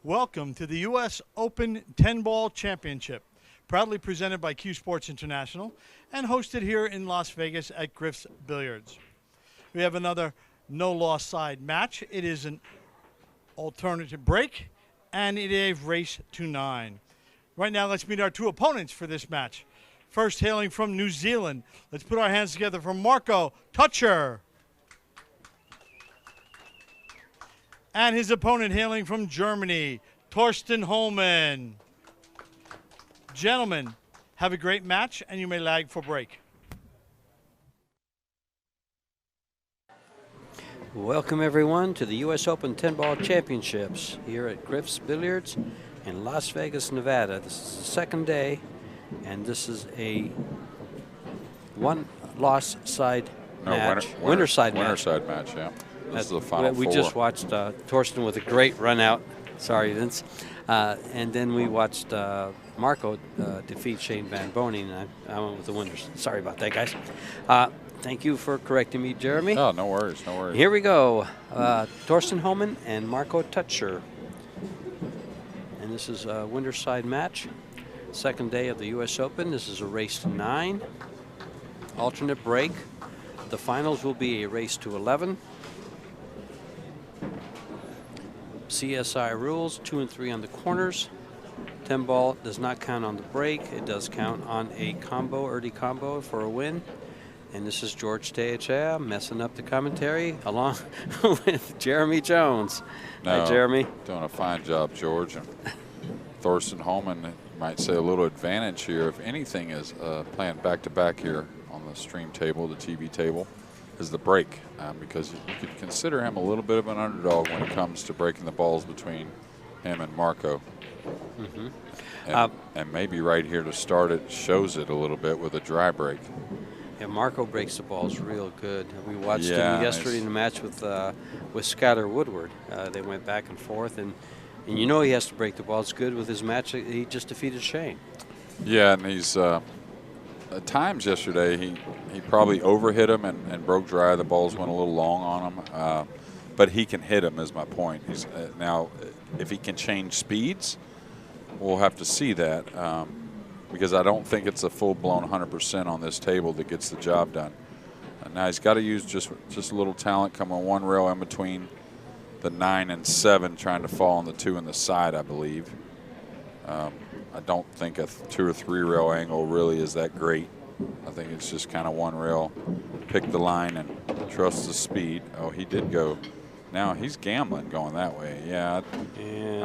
Welcome to the U.S. Open 10-Ball Championship, proudly presented by CueSports International and hosted here in Las Vegas at Griff's Billiards. We have another no-loss side match. It is an alternative break, and it is a race to 9. Right now, let's meet our two opponents for this match. First, hailing from New Zealand, let's put our hands together for Marco Teutscher. And his opponent hailing from Germany, Thorsten Hohmann. Gentlemen, have a great match, and you may lag for break. Welcome, everyone, to the U.S. Open 10-Ball Championships here at Griff's Billiards in Las Vegas, Nevada. This is the second day, and this is a one-loss side match. Winner side match, yeah. This is the final we four. just watched Thorsten with a great run out. Sorry, Vince. And then we watched Marco defeat Shane Van Boning. I went with the winners. Sorry about that, guys. Thank you for correcting me, Jeremy. Oh, no worries, no worries. Here we go. Thorsten Hohmann and Marco Teutscher. And this is a winner side match. Second day of the U.S. Open. This is a race to 9. Alternate break. The finals will be a race to 11. CSI rules, 2 and 3 on the corners. 10-ball does not count on the break. It does count on a combo, early combo for a win. And this is George Teutscher messing up the commentary along with Jeremy Jones. Hi, Jeremy. Doing a fine job, George. And Thorsten Hohmann might say a little advantage here, if anything, is playing back-to-back here on the stream table, the TV table, is the break, because you could consider him a little bit of an underdog when it comes to breaking the balls between him and Marco. And maybe right here to start it shows it a little bit with a dry break. Yeah, Marco breaks the balls real good. We watched him yesterday in the match with Skylar Woodward. They went back and forth, and you know he has to break the balls good with his match. He just defeated Shane. Yeah, and he's at times yesterday he probably overhit him and broke dry. The balls went a little long on him, but he can hit him, is my point. He's now, if he can change speeds, we'll have to see that, because I don't think it's a full-blown 100% on this table that gets the job done. Now he's got to use just a little talent, coming one rail in between the 9 and 7, trying to fall on the 2 and the side, I believe. I don't think a 2 or 3 rail angle really is that great. I think it's just kind of one rail, pick the line and trust the speed. Oh, he did go. Now he's gambling going that way. Yeah,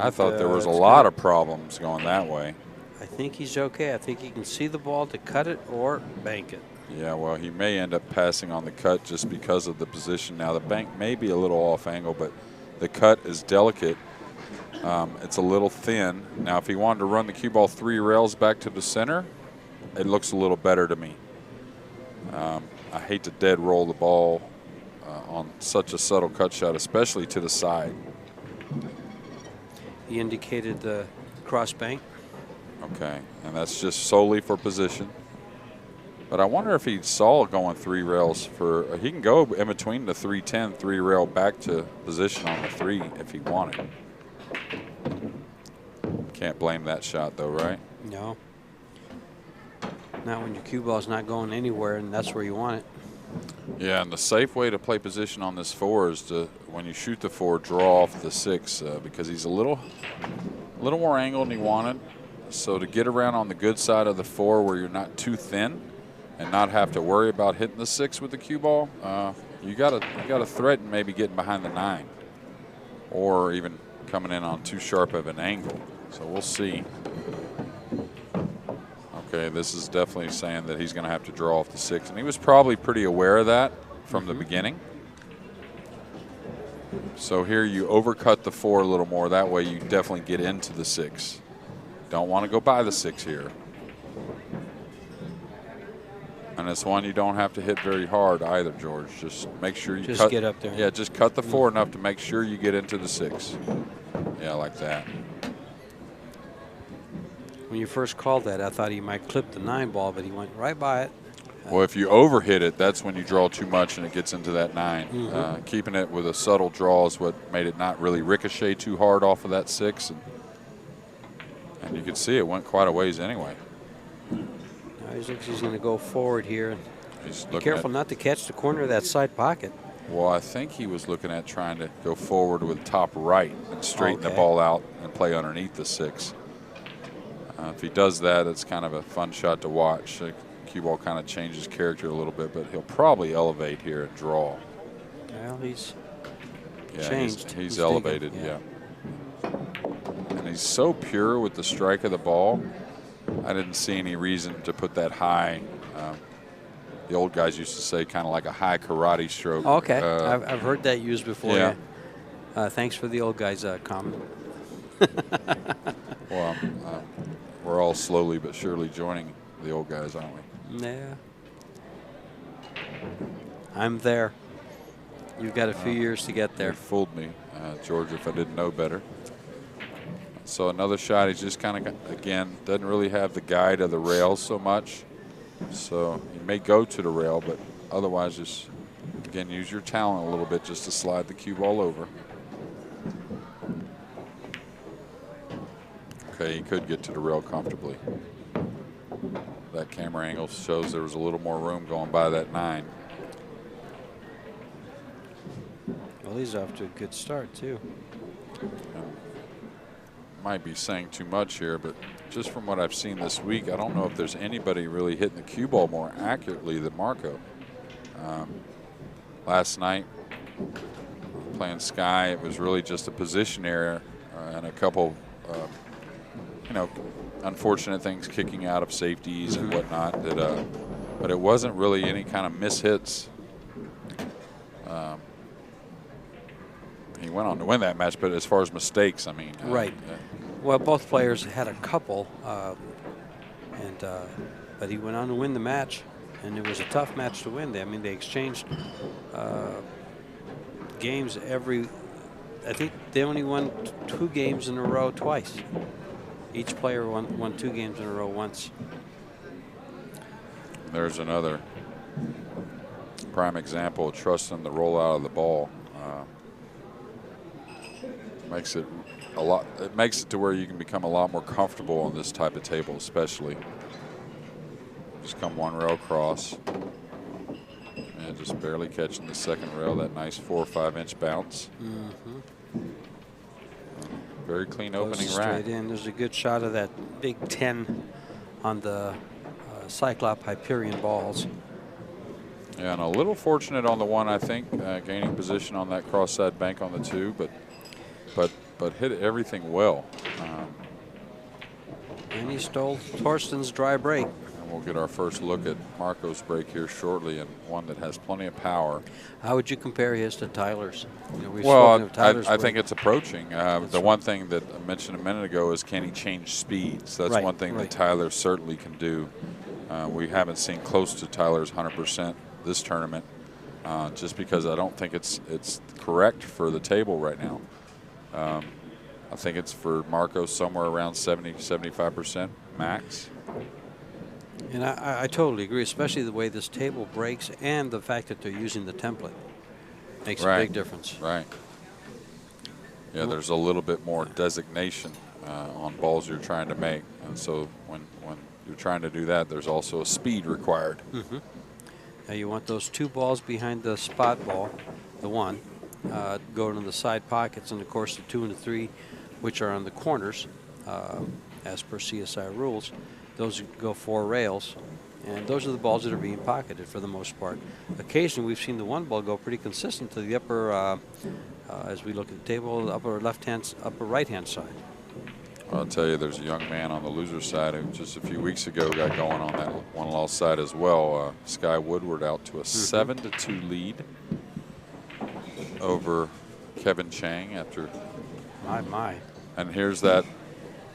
I thought there was a lot of problems going that way. I think he's okay. I think he can see the ball to cut it or bank it. Yeah, well, he may end up passing on the cut just because of the position. Now the bank may be a little off angle, but the cut is delicate. It's a little thin. Now, if he wanted to run the cue ball 3 rails back to the center, it looks a little better to me. I hate to dead roll the ball on such a subtle cut shot, especially to the side. He indicated the cross bank. Okay, and that's just solely for position. But I wonder if he saw going 3 rails for, he can go in between the 310, 3 rail back to position on the 3 if he wanted. Can't blame that shot though, right? No. Not when your cue ball's not going anywhere, and that's where you want it. Yeah, and the safe way to play position on this 4 is to, when you shoot the 4, draw off the 6, because he's a little more angled than he wanted. So to get around on the good side of the 4 where you're not too thin and not have to worry about hitting the 6 with the cue ball, you gotta threaten maybe getting behind the 9, or even coming in on too sharp of an angle. So we'll see. Okay, this is definitely saying that he's going to have to draw off the 6, and he was probably pretty aware of that from the beginning. So here you overcut the 4 a little more. That way you definitely get into the 6. Don't want to go by the 6 here. And it's one you don't have to hit very hard either, George. Just make sure you just get up there. Yeah, just cut the 4 enough to make sure you get into the 6. Yeah, like that. When you first called that, I thought he might clip the 9 ball, but he went right by it. Well, if you overhit it, that's when you draw too much and it gets into that 9. Keeping it with a subtle draw is what made it not really ricochet too hard off of that 6. And And you could see it went quite a ways anyway. Now he looks he's going to go forward here. He's Be careful not to catch the corner of that side pocket. Well, I think he was looking at trying to go forward with top right and straighten the ball out and play underneath the 6. If he does that, it's kind of a fun shot to watch. The cue ball kind of changes character a little bit, but he'll probably elevate here and draw. Well, he's changed. He's elevated, yeah. And he's so pure with the strike of the ball. I didn't see any reason to put that high. The old guys used to say kind of like a high karate stroke. Okay, I've heard that used before. Yeah. Thanks for the old guys' comment. Well, we're all slowly but surely joining the old guys, aren't we? Yeah. I'm there. You've got a few years to get there. You fooled me, George, if I didn't know better. So another shot, he's just kind of, again, doesn't really have the guide of the rail so much. So he may go to the rail, but otherwise just, again, use your talent a little bit just to slide the cue ball over. Okay, he could get to the rail comfortably. That camera angle shows there was a little more room going by that 9. Well, he's off to a good start, too. Might be saying too much here, but just from what I've seen this week, I don't know if there's anybody really hitting the cue ball more accurately than Marco. Last night, playing Sky, it was really just a position error and a couple, unfortunate things kicking out of safeties and whatnot. But it wasn't really any kind of mishits. He went on to win that match, but as far as mistakes, I mean. Right. Well, both players had a couple, but he went on to win the match, and it was a tough match to win. I mean, they exchanged games I think they only won 2 games in a row twice. Each player won 2 games in a row once. There's another prime example of trusting the rollout of the ball. Makes it a lot. It makes it to where you can become a lot more comfortable on this type of table, especially. Just come 1 rail across, and just barely catching the 2nd rail. That nice 4 or 5 inch bounce. Very clean opening rack. Straight in. There's a good shot of that big 10 on the Cyclop Hyperion balls. Yeah, and a little fortunate on the 1, I think, gaining position on that cross side bank on the 2, but hit everything well. And he stole Thorsten's dry break. And we'll get our first look at Marco's break here shortly, and one that has plenty of power. How would you compare his to Tyler's? I think it's approaching. The one thing that I mentioned a minute ago is, can he change speeds? That's one thing that Tyler certainly can do. We haven't seen close to Tyler's 100% this tournament, just because I don't think it's correct for the table right now. I think it's for Marco somewhere around 70–75% max. And I totally agree, especially the way this table breaks and the fact that they're using the template. Makes a big difference. Right. Yeah, there's a little bit more designation on balls you're trying to make. And so when you're trying to do that, there's also a speed required. Now you want those 2 balls behind the spot ball, the 1, go to the side pockets, and of course the 2 and the 3, which are on the corners, as per CSI rules. Those go 4 rails, and those are the balls that are being pocketed for the most part. Occasionally we've seen the 1 ball go pretty consistent to the upper, as we look at the table, the upper right-hand side. I'll tell you, there's a young man on the loser side who just a few weeks ago got going on that 1 loss side as well. Sky Woodward out to a 7-2 lead over Kevin Chang after. My. And here's that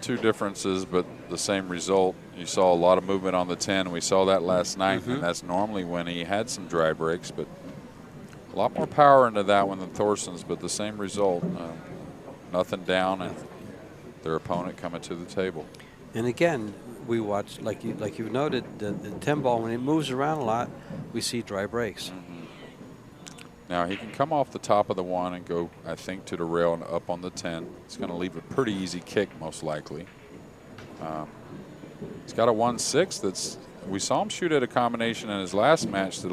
2 differences, but the same result. You saw a lot of movement on the 10. We saw that last night, and that's normally when he had some dry breaks, but a lot more power into that one than Thorsten's, but the same result. Nothing down, and their opponent coming to the table. And again, we watch, like you noted, the 10 ball, when it moves around a lot, we see dry breaks. Now he can come off the top of the 1 and go, I think, to the rail and up on the 10. It's going to leave a pretty easy kick, most likely. He's got a 1-6 that's. We saw him shoot at a combination in his last match that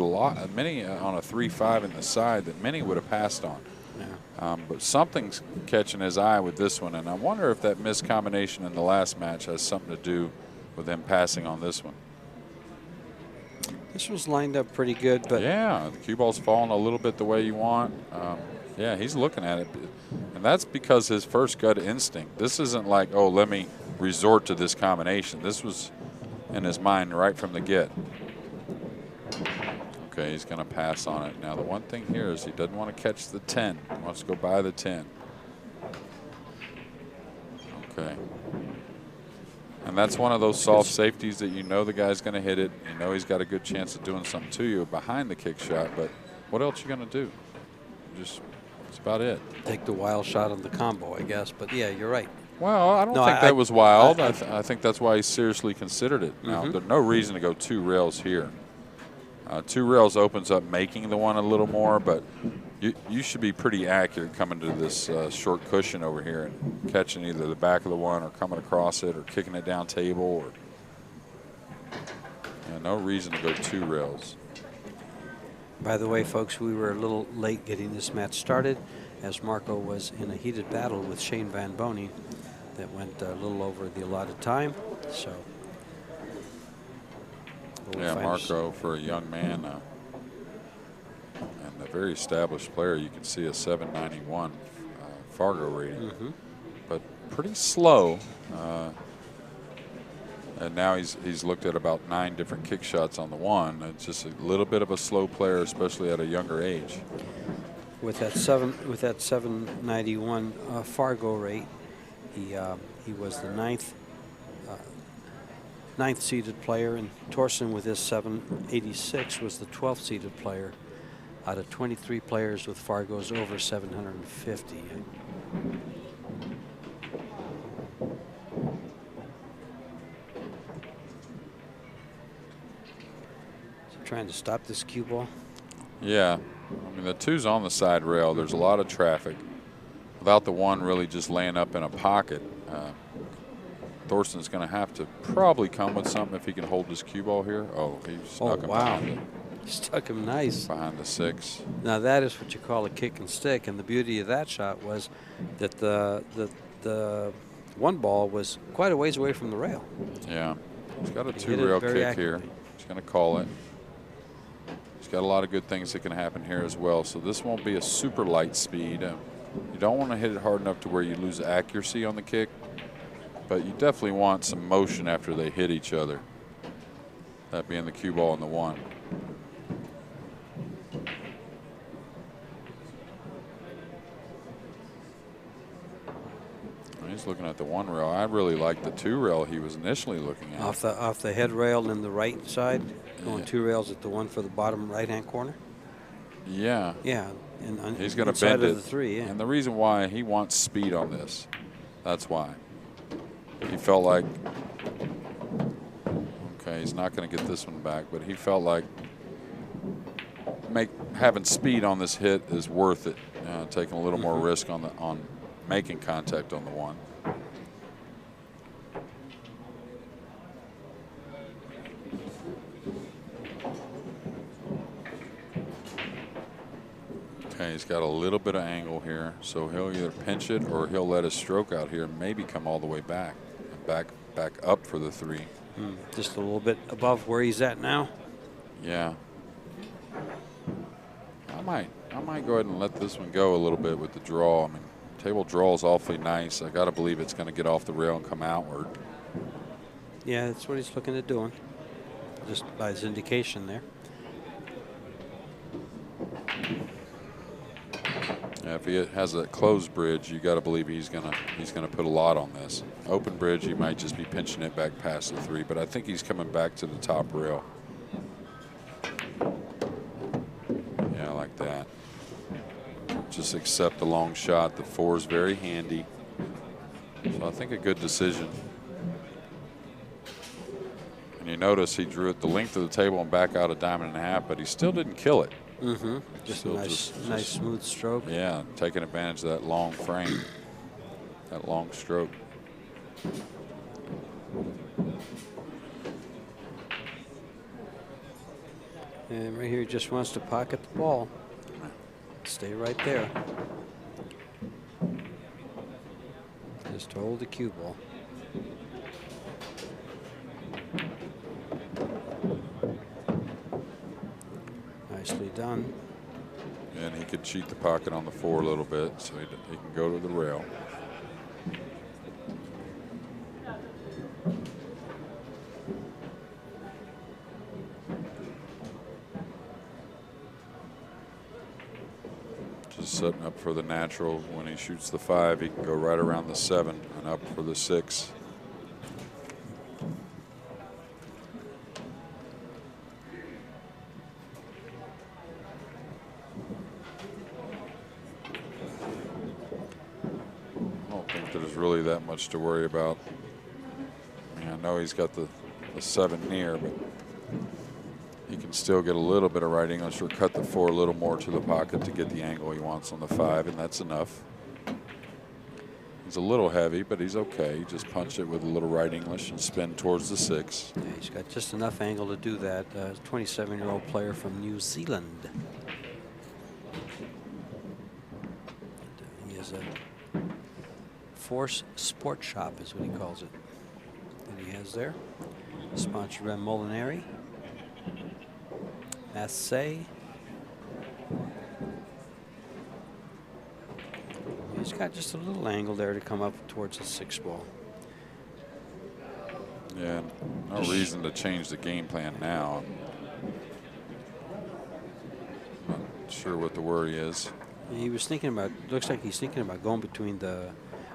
many on a 3-5 in the side that many would have passed on. Yeah. But something's catching his eye with this one, and I wonder if that missed combination in the last match has something to do with him passing on this one. This was lined up pretty good, but yeah, the cue ball's falling a little bit the way you want. Yeah, he's looking at it, and that's because his first gut instinct. This isn't like, oh, let me resort to this combination. This was in his mind right from the get. Okay, he's going to pass on it. Now, the one thing here is he doesn't want to catch the 10. He wants to go by the 10. Okay. And that's one of those soft safeties that you know the guy's going to hit it. You know he's got a good chance of doing something to you behind the kick shot, but what else are you going to do? Just, that's about it. Take the wild shot on the combo, I guess. But, yeah, you're right. Well, I don't think that was wild. I think that's why he seriously considered it. Now, there's no reason to go 2 rails here. 2 rails opens up making the one a little more, but you should be pretty accurate coming to this short cushion over here and catching either the back of the one or coming across it or kicking it down table. Or no reason to go 2 rails. By the way, folks, we were a little late getting this match started as Marco was in a heated battle with Shane Van Boning that went a little over the allotted time. So. Yeah, Marco, for a young man and a very established player, you can see a 791 Fargo rating, but pretty slow. And now he's looked at about 9 different kick shots on the one. It's just a little bit of a slow player, especially at a younger age. With that 791 Fargo rate, he was the ninth seeded player, and Thorsten with his 786 was the 12th seeded player out of 23 players with Fargo's over 750. So trying to stop this cue ball. Yeah, I mean the 2's on the side rail. There's a lot of traffic. Without the 1 really just laying up in a pocket, Thorsten's going to have to probably come with something if he can hold this cue ball here. Oh, he snuck him behind it. He stuck him nice. Behind the 6. Now that is what you call a kick and stick, and the beauty of that shot was that the one ball was quite a ways away from the rail. Yeah, he's got a 2-rail kick here. He's going to call it. He's got a lot of good things that can happen here as well. So this won't be a super light speed. You don't want to hit it hard enough to where you lose accuracy on the kick, but you definitely want some motion after they hit each other. That being the cue ball and the 1. He's looking at the 1 rail. I really like the 2 rail he was initially looking at. Off the head rail in the right side, going 2 rails at the 1 for the bottom right-hand corner. Yeah. Yeah. He's going to bend it. The 3, yeah. And the reason why he wants speed on this, that's why. He felt like, okay, he's not going to get this one back, but he felt like having speed on this hit is worth it. Taking a little more risk on making contact on the 1. Okay, he's got a little bit of angle here, so he'll either pinch it or he'll let his stroke out here and maybe come all the way back up for the 3. Just a little bit above where he's at now. Yeah. I might go ahead and let this one go a little bit with the draw. I mean, table draw is awfully nice. I got to believe it's going to get off the rail and come outward. Yeah, that's what he's looking at doing, just by his indication there. Yeah, if he has a closed bridge, you got to believe he's gonna put a lot on this. Open bridge, he might just be pinching it back past the 3, but I think he's coming back to the top rail. Yeah, like that. Just accept the long shot. The 4 is very handy. So I think a good decision. And you notice he drew it the length of the table and back out a diamond and a half, but he still didn't kill it. Just a nice smooth stroke. Yeah, taking advantage of that long frame, that long stroke. And right here, he just wants to pocket the ball. Stay right there. Just hold the cue ball. Nicely done. And he could cheat the pocket on the 4 a little bit, so he can go to the rail. Just setting up for the natural. When he shoots the 5, he can go right around the 7 and up for the 6. Really that much to worry about. I mean, I know he's got the 7 near, but he can still get a little bit of right English or cut the 4 a little more to the pocket to get the angle he wants on the 5, and that's enough. He's a little heavy, but he's okay. He just punch it with a little right English and spin towards the 6. Yeah, he's got just enough angle to do that. 27-year-old player from New Zealand. He has a Force Sport Shop is what he calls it. That he has there. Sponsored by Molinari. Massey. He's got just a little angle there to come up towards the 6 ball. Yeah, no reason to change the game plan now. I'm not sure what the worry is. He was thinking about, looks like he's thinking about going between the,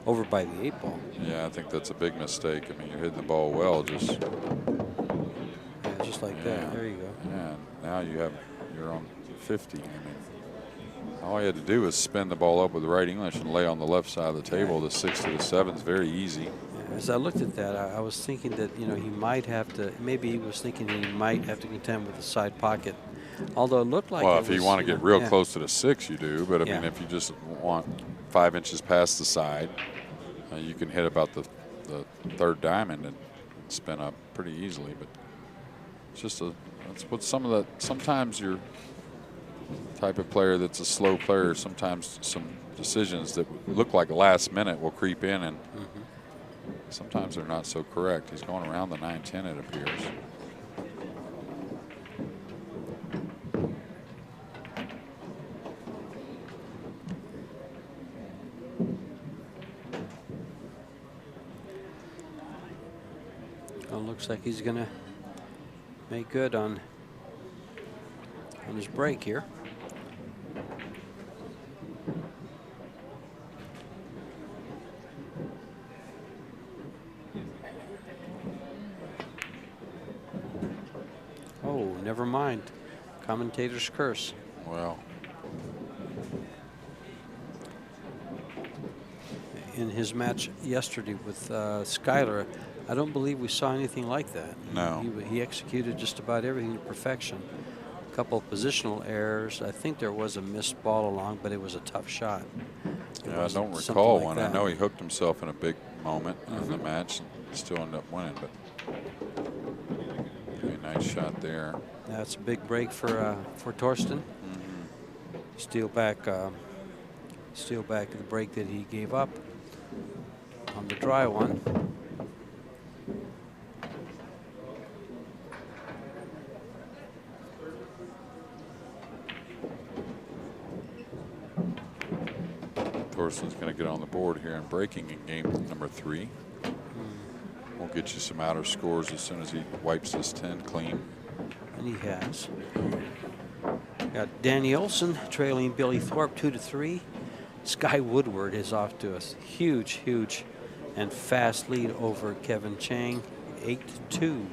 over by the 8 ball. Yeah, I think that's a big mistake. I mean, you're hitting the ball well, just. Yeah, just like that. There you go. Yeah, now you're on 50. I mean, all you had to do was spin the ball up with the right English and lay on the left side of the table. The 6 to the 7 is very easy. Yeah, as I looked at that, I was thinking that, you know, he might have to, maybe he was thinking he might have to contend with the side pocket. Although it looked like, well, if you want to get real yeah. close to the 6, you do. But I mean, if you just want 5 inches past the side, you can hit about the 3rd diamond and spin up pretty easily. But it's just that's what sometimes you're type of player that's a slow player, sometimes some decisions that look like last minute will creep in, and sometimes they're not so correct. He's going around the 9-10, it appears. Well, looks like he's going to make good on his break here. Oh, never mind. Commentator's curse. Well, in his match yesterday with Skyler, I don't believe we saw anything like that. No. He executed just about everything to perfection. A couple of positional errors. I think there was a missed ball along, but it was a tough shot. Yeah, I don't recall like one. that. I know he hooked himself in a big moment in the match and still ended up winning, but a nice shot there. That's a big break for Thorsten. Steal back the break that he gave up on the dry one. Thorsten's going to get on the board here and breaking in game number 3. We'll get you some outer scores as soon as he wipes his 10 clean. And he has. Got Danny Olson trailing Billy Thorpe 2-3. Sky Woodward is off to a huge and fast lead over Kevin Chang, 8-2.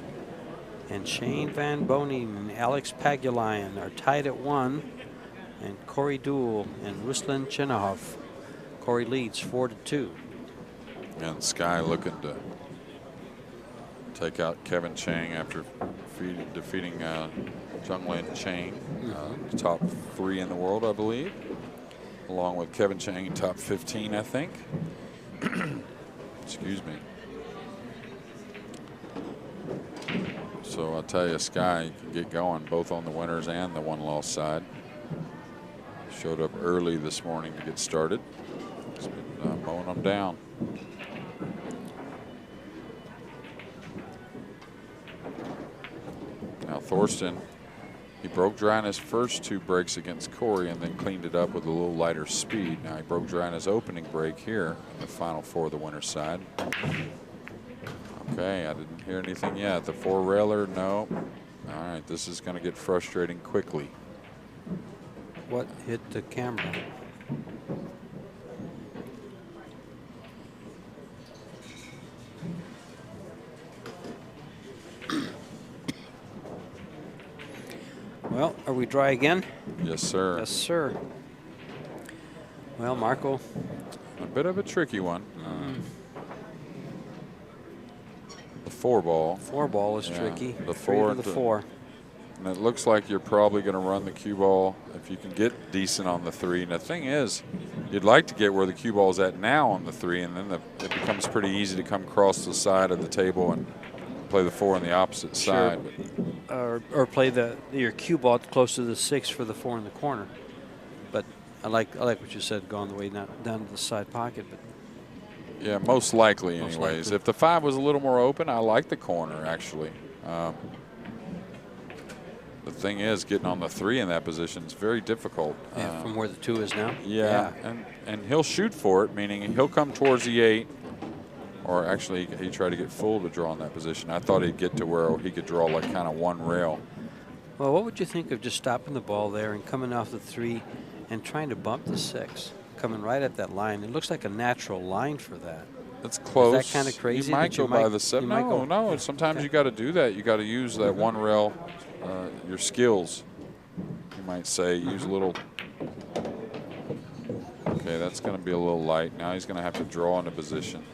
And Shane Van Boning and Alex Pagulayan are tied at 1. And Corey Duell and Ruslan Chenahov. Corey leads 4-2. And Sky looking to take out Kevin Chang after defeating Junglin Chang, top 3 in the world, I believe, along with Kevin Chang, top 15, I think. Excuse me. So I'll tell you, Sky can get going both on the winners and the one-loss side. Showed up early this morning to get started. He's been mowing them down. Now Thorsten, he broke dry in his first 2 breaks against Corey and then cleaned it up with a little lighter speed. Now he broke dry in his opening break here in the final 4 of the winner's side. Okay, I didn't hear anything yet. The 4-railer, no. All right, this is going to get frustrating quickly. What hit the camera? Well, are we dry again? Yes, sir. Yes, sir. Well, Marco. A bit of a tricky one. The 4-ball. 4-ball is tricky. The 3 4 to the 4. And it looks like you're probably going to run the cue ball if you can get decent on the 3. And the thing is, you'd like to get where the cue ball is at now on the 3, and then it becomes pretty easy to come across the side of the table and play the 4 on the opposite side. Or play your cue ball close to the 6 for the 4 in the corner. But I like what you said, going the way down to the side pocket. But yeah, most likely, anyways. If the 5 was a little more open, I like the corner actually. The thing is, getting on the 3 in that position is very difficult. Yeah, from where the 2 is now? Yeah, and he'll shoot for it, meaning he'll come towards the 8, or actually he tried to get full to draw in that position. I thought he'd get to where he could draw like kind of 1 rail. Well, what would you think of just stopping the ball there and coming off the 3 and trying to bump the 6, coming right at that line? It looks like a natural line for that. That's close. Is that kind of crazy? You might go by the 7. No. Sometimes you got to do that. You got to use that 1 rail. Your skills, you might say, use a little. Okay, that's going to be a little light. Now he's going to have to draw into position.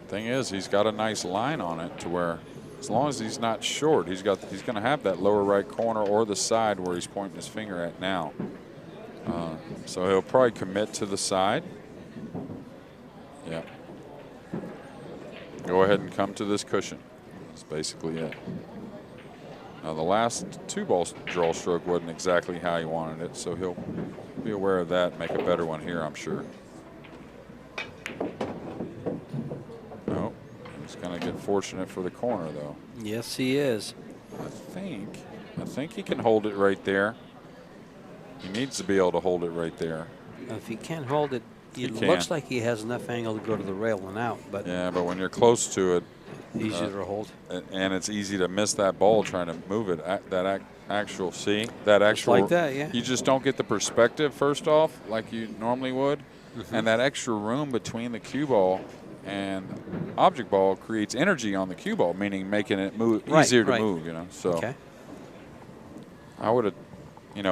Thing is, he's got a nice line on it to where, as long as he's not short, he's going to have that lower right corner or the side where he's pointing his finger at now. So he'll probably commit to the side. Yeah. Go ahead and come to this cushion. That's basically it. Now the last 2-ball draw stroke wasn't exactly how he wanted it, so he'll be aware of that and make a better one here, I'm sure. No, he's going to get fortunate for the corner, though. Yes, he is. I think he can hold it right there. He needs to be able to hold it right there. If he can't hold it, it looks like he has enough angle to go to the rail and out. But yeah, but when you're close to it, easier to hold. And it's easy to miss that ball trying to move it. That actual just like that, yeah. You just don't get the perspective first off like you normally would, and that extra room between the cue ball and object ball creates energy on the cue ball, meaning making it easier to move. You know, so I would have.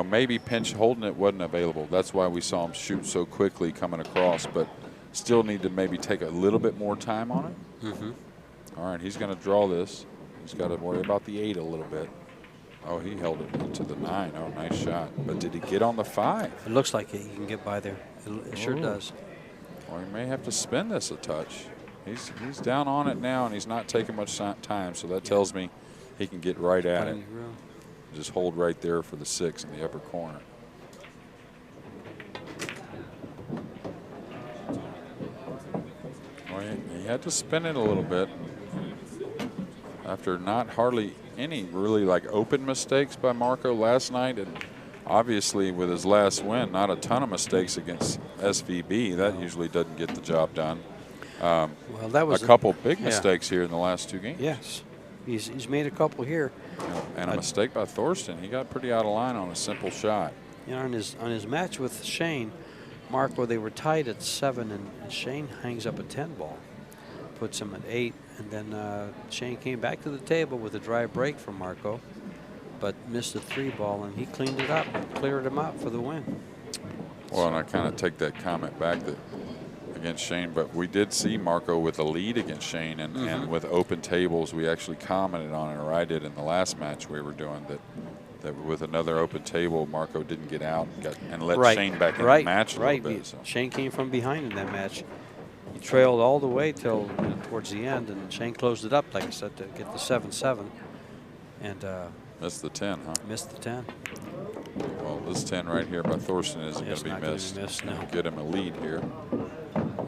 Maybe pinch holding it wasn't available. That's why we saw him shoot so quickly coming across, but still need to maybe take a little bit more time on it. All right, he's going to draw this. He's got to worry about the 8 a little bit. Oh, he held it to the 9. Oh, nice shot. But did he get on the 5? It looks like he can get by there. It sure does. Well, he may have to spin this a touch. He's down on it now, and he's not taking much time, so that tells me he can get right at it. Just hold right there for the 6 in the upper corner. Well, he had to spin it a little bit after not hardly any really like open mistakes by Marco last night, and obviously with his last win, not a ton of mistakes against SVB. That usually doesn't get the job done. Well, that was a couple big mistakes here in the last 2 games. Yes, he's made a couple here. And a mistake by Thorsten. He got pretty out of line on a simple shot. On his match with Shane, Marco, they were tied at 7, and Shane hangs up a 10-ball, puts him at 8, and then Shane came back to the table with a dry break from Marco, but missed a 3-ball, and he cleaned it up and cleared him out for the win. Well, and I kind of take that comment back that against Shane, but we did see Marco with a lead against Shane, and with open tables, we actually commented on it, or I did in the last match we were doing, that with another open table, Marco didn't get out and let Shane back in the match a little bit. So. Shane came from behind in that match. He trailed all the way till towards the end, and Shane closed it up, like I said, to get the 7-7. And missed the 10, huh? missed the 10. Well, this 10 right here by Thorsten isn't going It's to be not gonna be missed. missed, no. Get him a lead here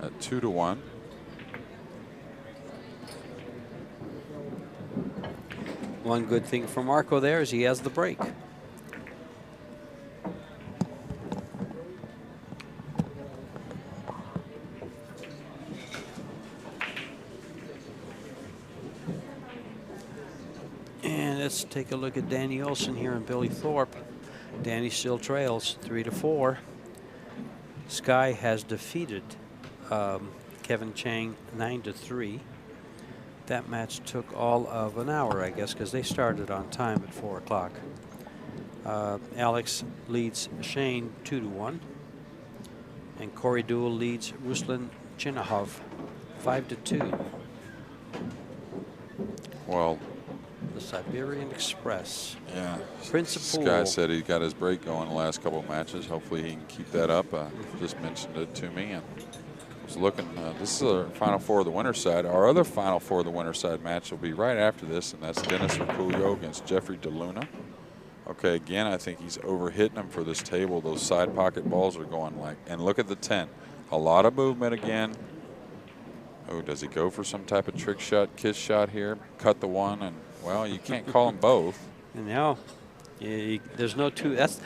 at 2-1. One good thing for Marco there is he has the break. And let's take a look at Danny Olson here and Billy Thorpe. Danny still trails 3-4. Sky has defeated Kevin Chang 9-3. That match took all of an hour, I guess, because they started on time at 4 o'clock. Alex leads Shane 2-1. And Corey Duell leads Ruslan Chinahov 5-2. Well, The Siberian Express. yeah. Principal. Sky said he got his break going the last couple of matches. Hopefully he can keep that up. Just mentioned it to me. And was looking, this is our Final Four of the winner's side. Our other Final Four of the winner's side match will be right after this, and that's Dennis Rakulio against Jeffrey DeLuna. Okay, again, I think he's overhitting him for this table. Those side pocket balls are going like, and look at the 10. A lot of movement again. Oh, does he go for some type of trick shot, kiss shot here? Cut the one, and well, you can't call them both. And now, there's no two. That's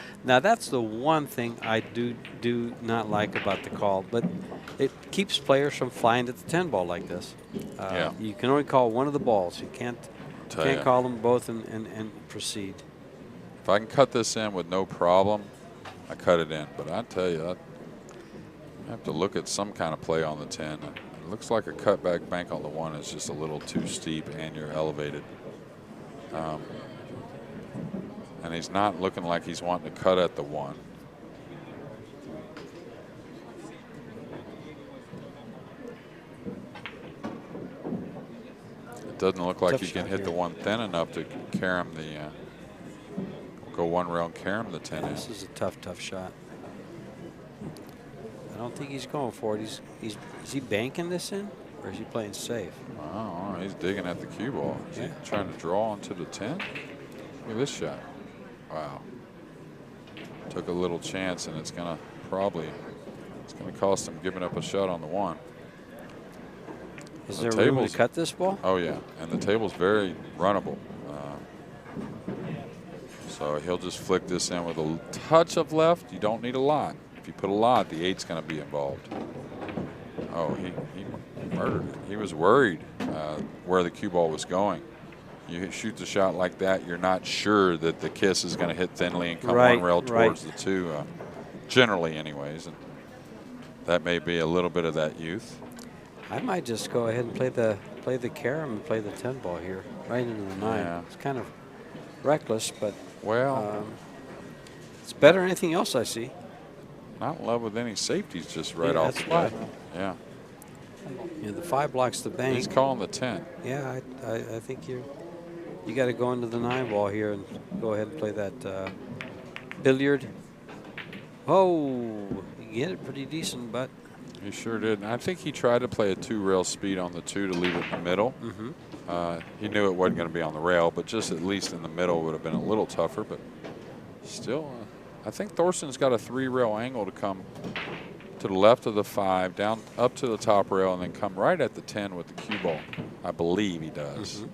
the one thing I do not like about the call, but it keeps players from flying at the 10 ball like this. Yeah. You can only call one of the balls. You can't call them both and proceed. If I can cut this in with no problem, I cut it in. But I tell you, I have to look at some kind of play on the 10. It looks like a cutback bank on the 1 is just a little too steep, and you're elevated. And he's not looking like he's wanting to cut at the 1. It doesn't look like Tough he can shot hit here. the 1 thin enough to carry him the go one rail and carry him the 10 in. This is a tough shot. I don't think he's going for it. Is he banking this in, or is he playing safe? Oh, he's digging at the cue ball. Is he trying to draw onto the 10? Look at this shot. Wow. Took a little chance, and it's gonna cost him giving up a shot on the 1. Is The there room table's- to cut this ball? Oh yeah, and the table's very runnable. So he'll just flick this in with a touch of left. You don't need a lot. If you put a lot, the 8's going to be involved. Oh, he murdered it. He was worried where the cue ball was going. You shoot the shot like that, you're not sure that the kiss is going to hit thinly and come one rail towards the 2, generally anyways. And that may be a little bit of that youth. I might just go ahead and play the carom and play the 10 ball here, right into the 9. Yeah. It's kind of reckless, but Well, it's better than anything else I see. not in love with any safeties just right Yeah, off that's the bat. why. Yeah, The 5 blocks the bank. he's calling the 10. Yeah, I think you got to go into the 9 ball here and go ahead and play that billiard. Oh, you get it pretty decent, but He sure did. And I think he tried to play a 2 rail speed on the 2 to leave it in the middle. He knew it wasn't going to be on the rail, but just at least in the middle would have been a little tougher. But still, I think Thorsten's got a 3 rail angle to come to the left of the 5, down up to the top rail, and then come right at the 10 with the cue ball. I believe he does.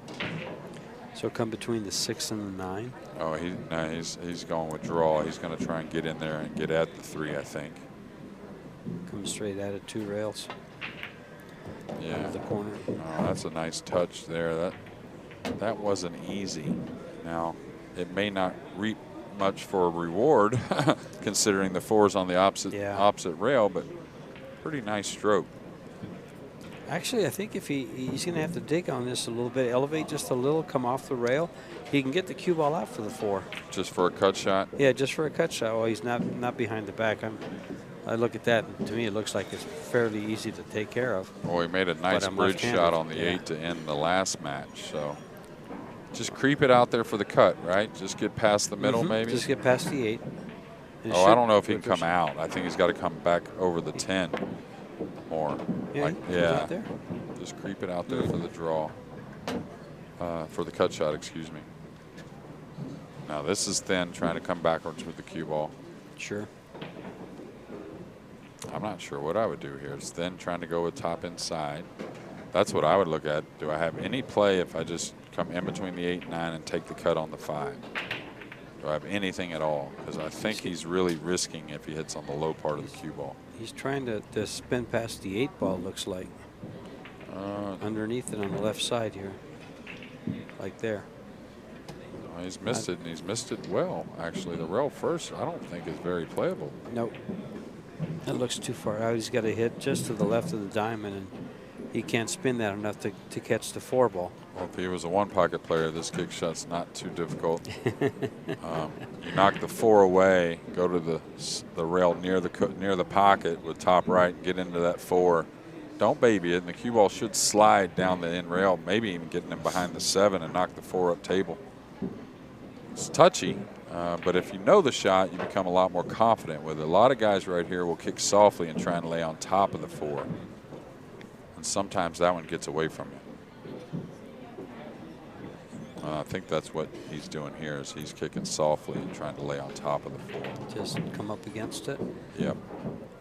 so come between the 6 and the 9. Oh, he's going with draw. He's going to try and get in there and get at the 3, I think. Comes straight out of 2 rails. Out Yeah. of the corner. Oh, that's a nice touch there. That wasn't easy. Now, it may not reap much for a reward, considering the 4's on the opposite rail, but pretty nice stroke. Actually, I think if he's going to have to dig on this a little bit, elevate just a little, come off the rail, he can get the cue ball out for the 4. Just for a cut shot? Yeah, just for a cut shot. Well, he's not behind the back. I look at that, and to me, it looks like it's fairly easy to take care of. Well, he made a nice I'm bridge left-handed. shot on the 8 to end the last match. So just creep it out there for the cut, right? Just get past the middle, maybe? Just get past the 8. Oh, I don't know if he can come out. I think he's got to come back over the 10. more. Yeah, Like, he's yeah. out there. Just creep it out there for the draw. For the cut shot, excuse me. Now this is thin, trying to come backwards with the cue ball. Sure. I'm not sure what I would do here. It's thin, trying to go with top inside. That's what I would look at. Do I have any play if I just come in between the 8 and 9 and take the cut on the 5? Do I have anything at all? Because I think he's really risking if he hits on the low part of the cue ball. He's trying to spin past the 8 ball, looks like. Underneath it on the left side here. Like there. Well, he's missed it, and he's missed it well. Actually, the rail first, I don't think is very playable. Nope. That looks too far out. He's got to hit just to the left of the diamond, and he can't spin that enough to catch the 4 ball. Well, if he was a one-pocket player, this kick shot's not too difficult. You knock the 4 away, go to the rail near the pocket with top right, and get into that 4. Don't baby it, and the cue ball should slide down the end rail, maybe even getting him behind the 7 and knock the 4 up table. It's touchy, but if you know the shot, you become a lot more confident with it. A lot of guys right here will kick softly and try and lay on top of the 4. And sometimes that one gets away from you. I think that's what he's doing here is he's kicking softly and trying to lay on top of the 4. Just come up against it. Yep.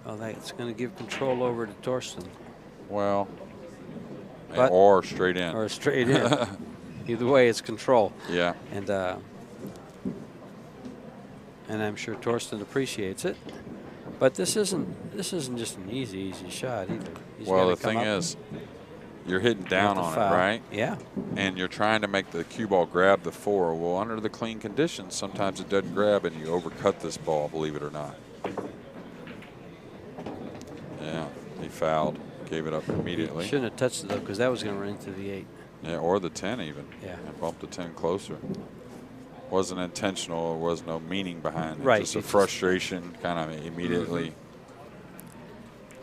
Well, that's going to give control over to Thorsten. Well, But- or straight in. Or straight in. Either way, it's control. Yeah. And I'm sure Thorsten appreciates it. But this isn't just an easy shot either. He's Well, gotta the come thing up is, you're hitting down with the on foul. it, right? Yeah. And you're trying to make the cue ball grab the 4. Well, under the clean conditions, sometimes it doesn't grab and you overcut this ball, believe it or not. Yeah, he fouled, gave it up immediately. He shouldn't have touched it though, because that was going to run into the 8. Yeah, or the 10 even. Yeah. And bumped the 10 closer. Wasn't intentional. There was no meaning behind it. Right. Just a frustration, kind of immediately.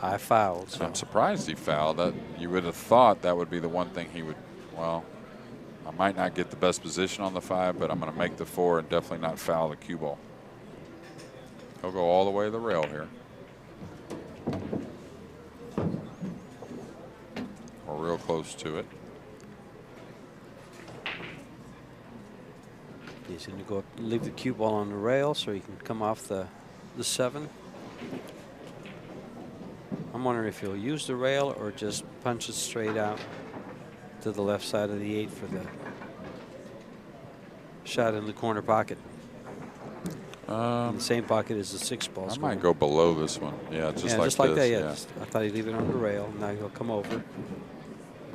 I fouled. So. I'm surprised he fouled. That you would have thought that would be the one thing he would. Well, I might not get the best position on the 5, but I'm going to make the 4 and definitely not foul the cue ball. He'll go all the way to the rail here. Or real close to it. He's going to go leave the cue ball on the rail so he can come off the 7. I'm wondering if he'll use the rail or just punch it straight out to the left side of the 8 for the shot in the corner pocket. In the same pocket as the 6 ball. I might go below this one. Yeah, just like that. this, Yeah, I thought he'd leave it on the rail. Now he'll come over.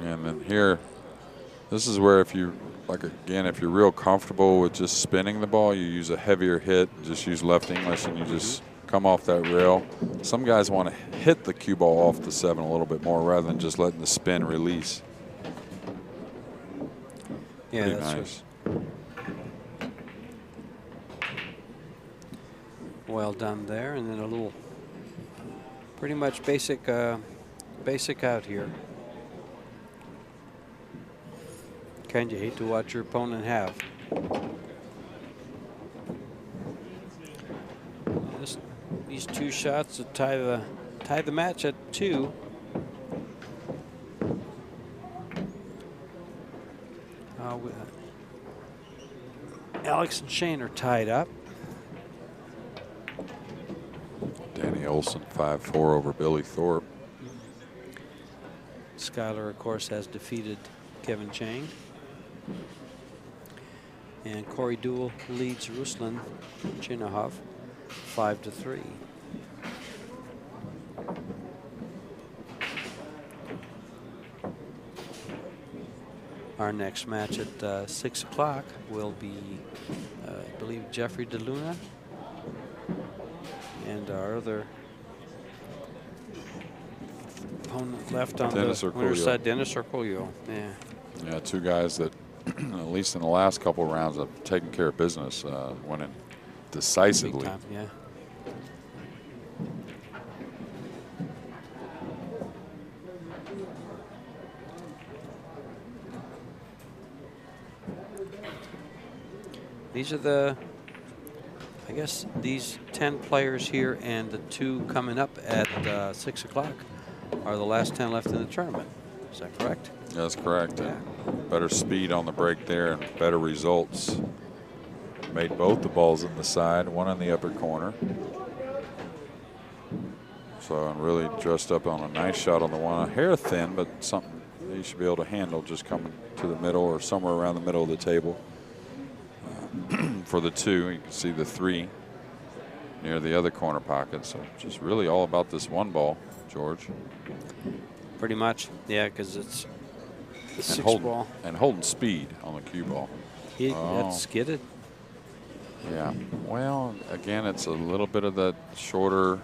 And then here, this is where if you, like again, if you're real comfortable with just spinning the ball, you use a heavier hit, just use left English, and you just come off that rail. Some guys want to hit the cue ball off the 7 a little bit more rather than just letting the spin release. Yeah, Pretty that's nice. right. Well done there, and then a little, pretty much basic out here. Kind of hate to watch your opponent have. These 2 shots to tie the match at 2. Alex and Shane are tied up. Danny Olson 5-4 over Billy Thorpe. Skyler, of course, has defeated Kevin Chang. And Corey Duell leads Ruslan Chinahov 5-3. Our next match at 6 o'clock will be, I believe, Jeffrey DeLuna and our other opponent left on Dennis the winner's side, Dennis Orcolio. Yeah. Yeah, 2 guys that, at least in the last couple of rounds, have taken care of business, winning decisively. Big time, yeah. These are the, I guess, these 10 players here and the 2 coming up at 6 o'clock are the last 10 left in the tournament. Is that correct? That's correct. Yeah. Better speed on the break there and better results. Made both the balls in the side, one in the upper corner. So I'm really dressed up on a nice shot on the one. A hair thin, but something he should be able to handle just coming to the middle or somewhere around the middle of the table. For the 2, you can see the 3 near the other corner pocket. So just really all about this one ball, George. Pretty much, yeah, because it's the 6 ball. And holding speed on the cue ball. He got skidded. Yeah, well, again, it's a little bit of that shorter,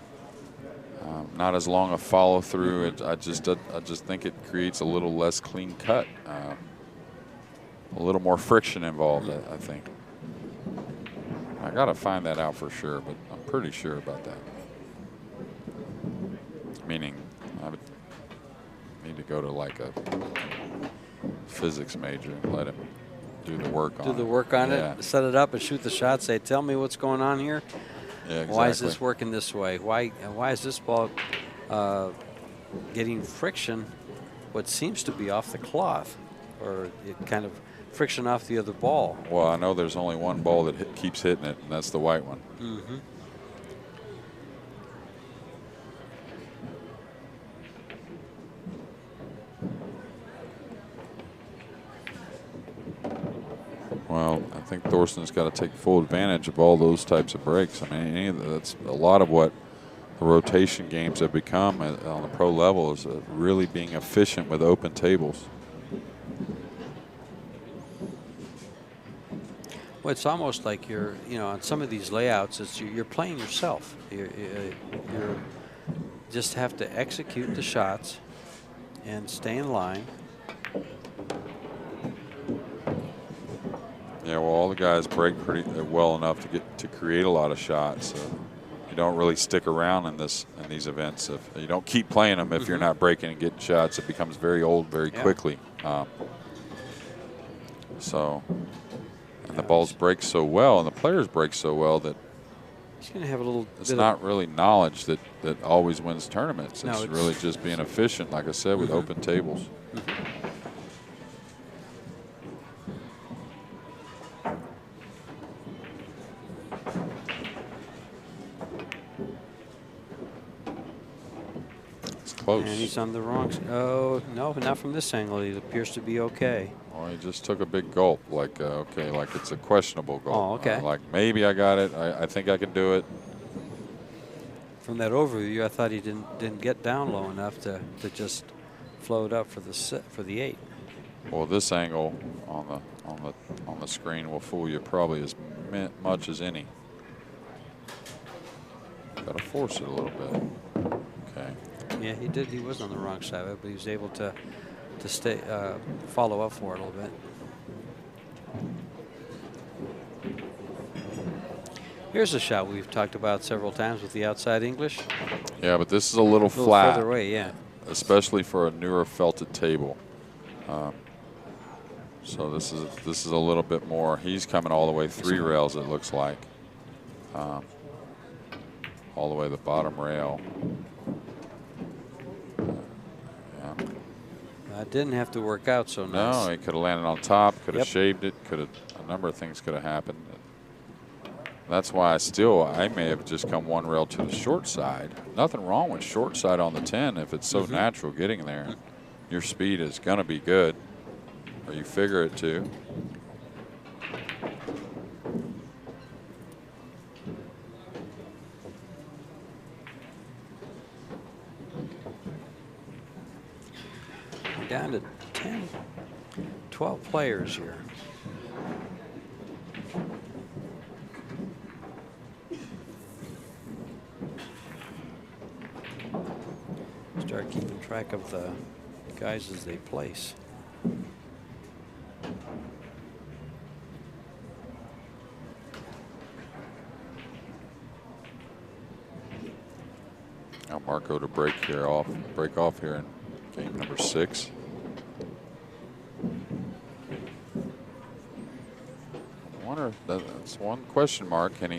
not as long a follow through. I just think it creates a little less clean cut, a little more friction involved. I think. I got to find that out for sure, but I'm pretty sure about that. Meaning, I would need to go to like a physics major and let him do the work on it. Do the work on it, set it up and shoot the shot, say, tell me what's going on here. Yeah, exactly. Why is this working this way? Why is this ball getting friction, what seems to be off the cloth, or it kind of friction off the other ball? Well, I know there's only one ball that keeps hitting it, and that's the white one. Mm-hmm. Well, I think Thorsten's got to take full advantage of all those types of breaks. I mean, that's a lot of what the rotation games have become on the pro level, is really being efficient with open tables. Well, it's almost like you're, on some of these layouts, it's you're playing yourself. You're just have to execute the shots and stay in line. Yeah, well, all the guys break pretty well enough to create a lot of shots. You don't really stick around in these events if you don't keep playing them. If you're not breaking and getting shots, it becomes very old very quickly. And the balls break so well, and the players break so well that he's going to have a little. It's not really knowledge that always wins tournaments. No, it's really just being efficient, like I said, with open tables. It's close. And he's on the wrong. Oh no, not from this angle. It appears to be okay. Well, he just took a big gulp, like okay, like it's a questionable gulp. Oh, okay. Like maybe I got it. I think I can do it. From that overview, I thought he didn't get down low enough to just float up for the 8. Well, this angle on the screen will fool you probably as much as any. Got to force it a little bit. Okay. Yeah, he did. He was on the wrong side of it, but he was able to stay follow up for it a little bit. Here's a shot we've talked about several times with the outside English. Yeah, but this is a little flat. Further away, yeah. Especially for a newer felted table. So this is a little bit more. He's coming all the way 3 rails, it looks like. All the way to the bottom rail. It didn't have to work out so nice. No, he could have landed on top, could have shaved it, a number of things could have happened. That's why I may have just come 1 rail to the short side. Nothing wrong with short side on the 10 if it's so natural getting there. Your speed is going to be good, or you figure it to. We're down to 10, 12 players here. Start keeping track of the guys as they place. Now Marco to break off here in game number 6. I wonder, that's one question mark. Can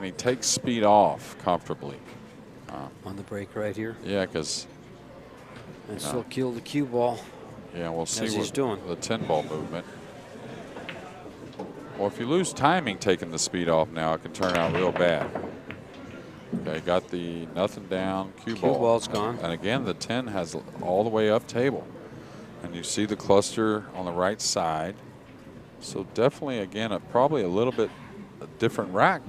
he take speed off comfortably? On the break right here? Yeah, because And still kill the cue ball. Yeah, we'll see as he's what doing. the 10-ball movement. Well, if you lose timing taking the speed off now, it can turn out real bad. Okay, got the nothing down cue ball. Cue ball's gone. And again, the 10 has all the way up table. And you see the cluster on the right side. So definitely, again, probably a little bit a different rack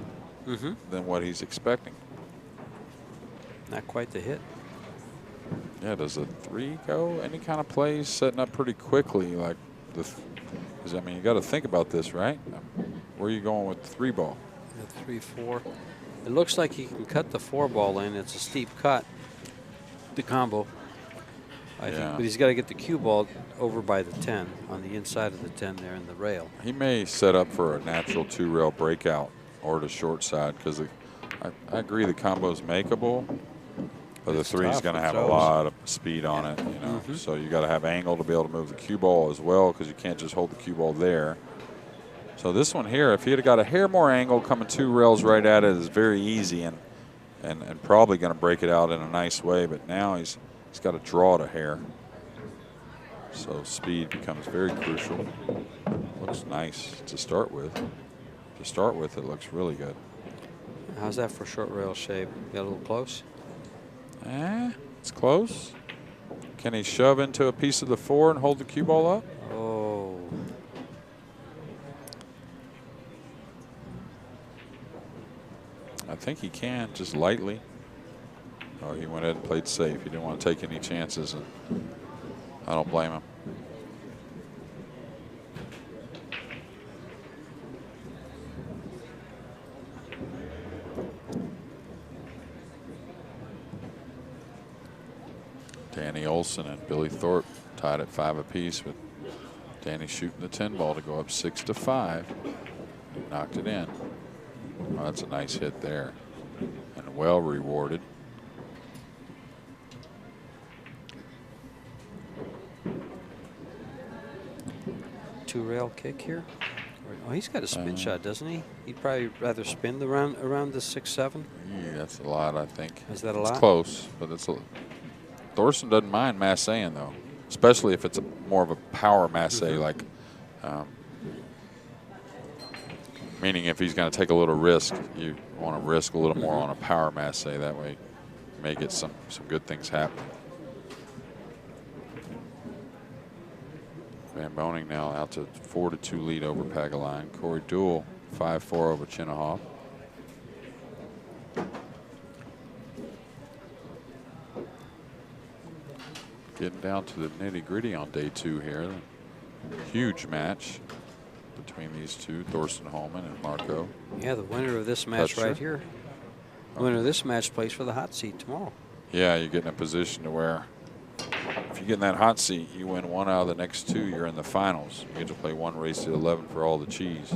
than what he's expecting. Not quite the hit. Yeah, does a 3 go? Any kind of plays setting up pretty quickly, like the. I mean, you got to think about this, right? Where are you going with the 3 ball? The 3-4. It looks like he can cut the 4 ball in. It's a steep cut. The combo. I think, but he's got to get the cue ball over by the 10 on the inside of the 10 there in the rail. He may set up for a natural 2-rail breakout or the short side because I agree the combo's makeable. But the 3 is going to have a lot of speed on it, you know. So you got to have angle to be able to move the cue ball as well, because you can't just hold the cue ball there. So this one here, if he had got a hair more angle coming 2 rails right at it, is very easy and probably going to break it out in a nice way. But now he's got to draw it a hair. So speed becomes very crucial. Looks nice to start with. To start with, it looks really good. How's that for short rail shape? Got a little close? It's close. Can he shove into a piece of the 4 and hold the cue ball up? Oh. I think he can, just lightly. Oh, he went ahead and played safe. He didn't want to take any chances, and I don't blame him. Danny Olson and Billy Thorpe tied at 5 apiece, with Danny shooting the 10 ball to go up 6-5. He knocked it in. Oh, that's a nice hit there, and well rewarded. Two rail kick here. Oh, he's got a spin shot, doesn't he? He'd probably rather spin around the 6-7. Yeah, that's a lot, I think. Is that a lot? It's close, but it's a. Thorsten doesn't mind massing though, especially if it's more of a power masse, like, meaning if he's going to take a little risk, you want to risk a little more on a power masse. That way, you may get some good things happening. Van Boning now out to 4-2 lead over Pagaline. Corey Deuel 5-4 over Chinahoff. Getting down to the nitty-gritty on day 2 here. Huge match between these two, Thorsten Hohmann and Marco. Yeah, the winner of this match right here. The winner of this match plays for the hot seat tomorrow. Yeah, you get in a position to where if you get in that hot seat, you win 1 out of the next 2, you're in the finals. You get to play 1 race to 11 for all the cheese.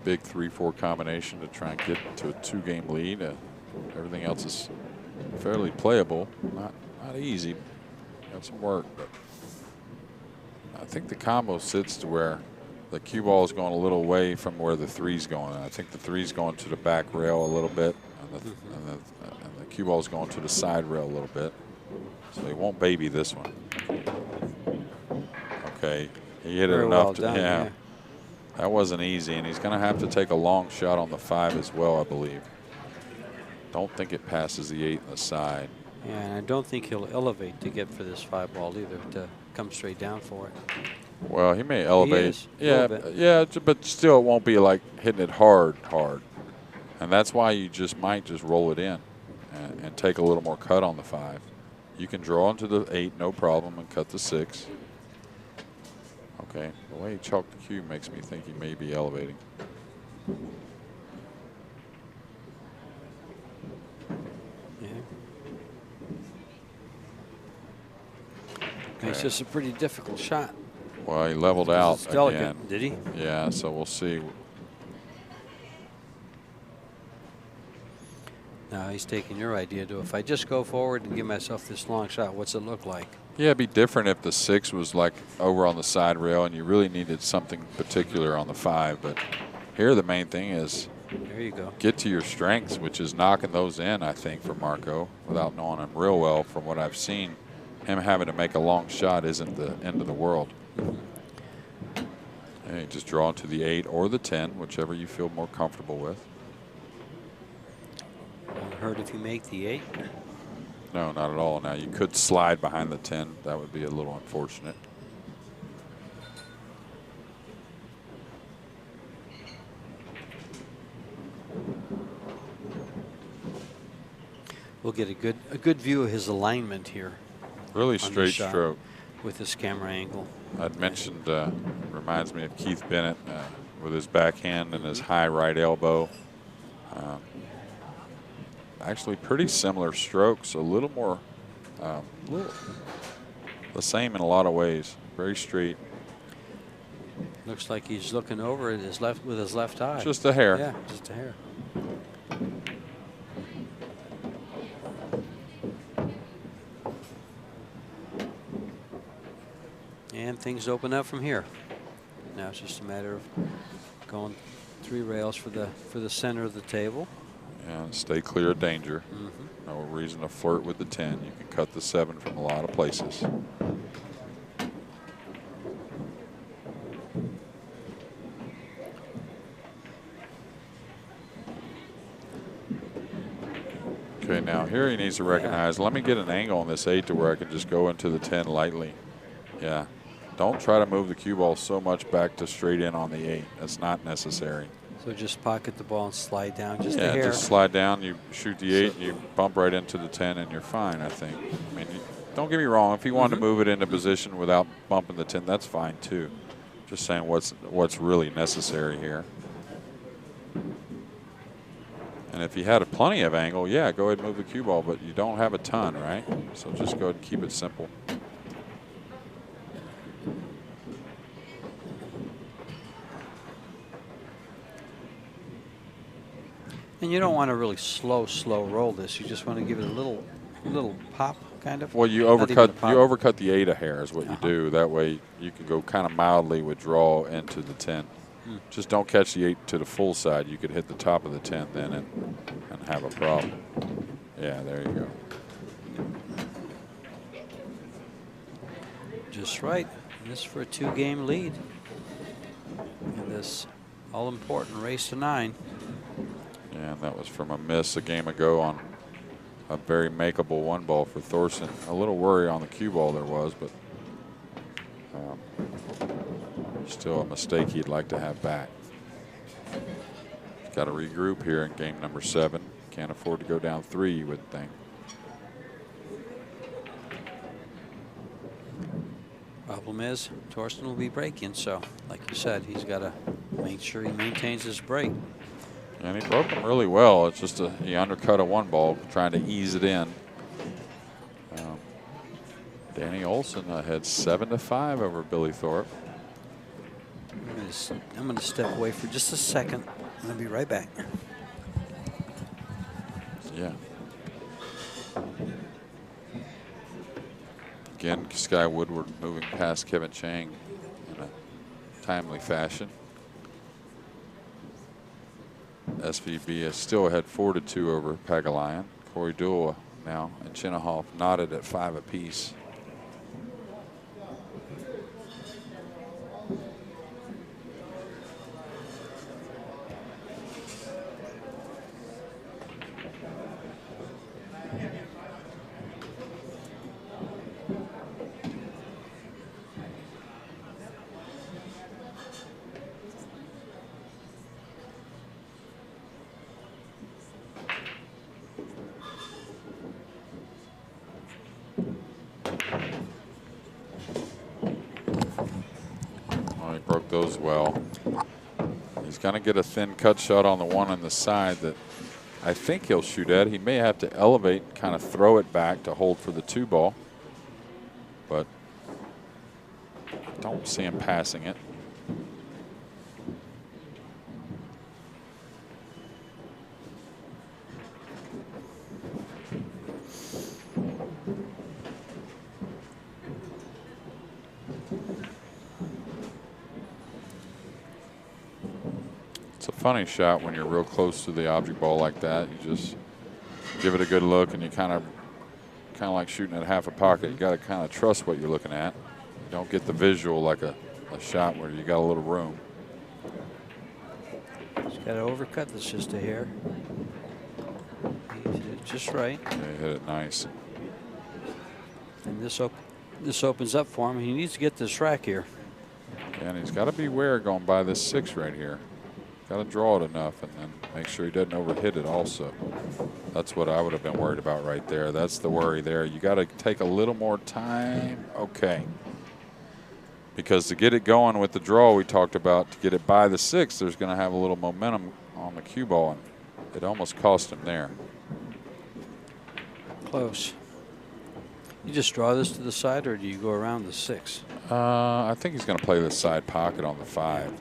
Big 3-4 combination to try and get to a 2-game lead. Everything else is fairly playable. Not easy. Got some work, but I think the combo sits to where the cue ball is going a little away from where the 3's going. I think the 3's going to the back rail a little bit, and the cue ball is going to the side rail a little bit. So he won't baby this one. Okay, he hit it enough to, yeah. That wasn't easy, and he's going to have to take a long shot on the 5 as well, I believe. Don't think it passes the 8 and the side. Yeah, and I don't think he'll elevate to get for this 5 ball either, to come straight down for it. Well, he may elevate. He is, yeah, but still it won't be like hitting it hard. And that's why you might just roll it in and take a little more cut on the 5. You can draw into the 8, no problem, and cut the 6. Okay, the way he chalked the cue makes me think he may be elevating. Yeah. It's just a pretty difficult shot. Well, he leveled out again. Did he? Yeah, so we'll see. No, he's taking your idea to, if I just go forward and give myself this long shot, what's it look like? Yeah, it'd be different if the 6 was like over on the side rail and you really needed something particular on the 5. But here the main thing is There you go. get to your strengths, which is knocking those in, I think, for Marco, without knowing him real well. From what I've seen, him having to make a long shot isn't the end of the world. And you just draw to the 8 or the 10, whichever you feel more comfortable with. Won't hurt if you make the 8. No, not at all. Now, you could slide behind the 10. That would be a little unfortunate. We'll get a good view of his alignment here. Really straight stroke. With this camera angle. I'd mentioned, reminds me of Keith Bennett with his backhand and his high right elbow. Actually pretty similar strokes, a little more, the same in a lot of ways. Very straight. Looks like he's looking over at his left with his left eye. Just a hair. Yeah, just a hair. And things open up from here. Now it's just a matter of going 3 rails for the center of the table. And stay clear of danger. No reason to flirt with the 10. You can cut the 7 from a lot of places. Okay, now here he needs to recognize, let me get an angle on this 8 to where I can just go into the 10 lightly. Yeah. Don't try to move the cue ball so much back to straight in on the 8. That's not necessary. So just pocket the ball and slide down just a Yeah, hair. just slide down, you shoot the 8, and you bump right into the 10, and you're fine, I think. I mean, don't get me wrong. If you wanted to move it into position without bumping the 10, that's fine, too. Just saying what's really necessary here. And if you had plenty of angle, yeah, go ahead and move the cue ball, but you don't have a ton, right? So just go ahead and keep it simple. And you don't want to really slow roll this. You just want to give it a little pop, kind of. Well, you overcut the 8 a hair is what you do. That way you can go kind of mildly withdraw into the 10. Just don't catch the 8 to the full side. You could hit the top of the 10 then and have a problem. Yeah, there you go. Just right. And this for a 2-game lead in this all-important race to 9. And that was from a miss a game ago on a very makeable 1 ball for Thorsten. A little worry on the cue ball there was, but still a mistake he'd like to have back. Got to regroup here in game number 7. Can't afford to go down 3, you would think. Problem is, Thorsten will be breaking, so like you said, he's got to make sure he maintains his break. And he broke him really well. It's just he undercut a 1 ball, trying to ease it in. Danny Olson ahead 7-5 over Billy Thorpe. I'm going to step away for just a second. I'm going to be right back. Yeah. Again, Sky Woodward moving past Kevin Chang in a timely fashion. SVB is still ahead 4-2 over Pagalayan. Corey Dua now and Chinahoff knotted at 5 apiece. Those well. He's going to get a thin cut shot on the 1 on the side that I think he'll shoot at. He may have to elevate and kind of throw it back to hold for the 2 ball, but don't see him passing it. funny shot when you're real close to the object ball like that. You just give it a good look, and you kind of like shooting at half a pocket. You got to kind of trust what you're looking at. You don't get the visual like a shot where you got a little room. He's got to overcut this just a hair. He hit it just right. Yeah, he hit it nice. And this opens up for him. He needs to get this rack here. And he's got to beware going by this 6 right here. Got to draw it enough and then make sure he doesn't overhit it also. That's what I would have been worried about right there. That's the worry there. You got to take a little more time. Okay. Because to get it going with the draw we talked about, to get it by the 6, there's going to have a little momentum on the cue ball, and it almost cost him there. Close. You just draw this to the side, or do you go around the 6? I think he's going to play the side pocket on the 5.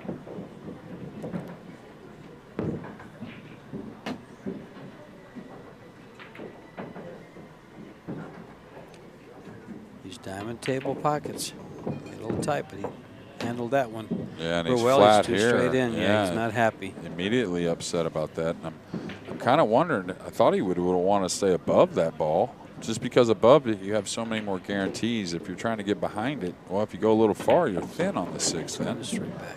These diamond table pockets. A little tight, but he handled that one. Yeah, and he's well, flat he's too here. Straight in. Yeah, he's not happy. Immediately upset about that. And I'm kind of wondering. I thought he would want to stay above that ball, just because above it you have so many more guarantees. If you're trying to get behind it, well, if you go a little far, you're thin on the 6. Then straight back.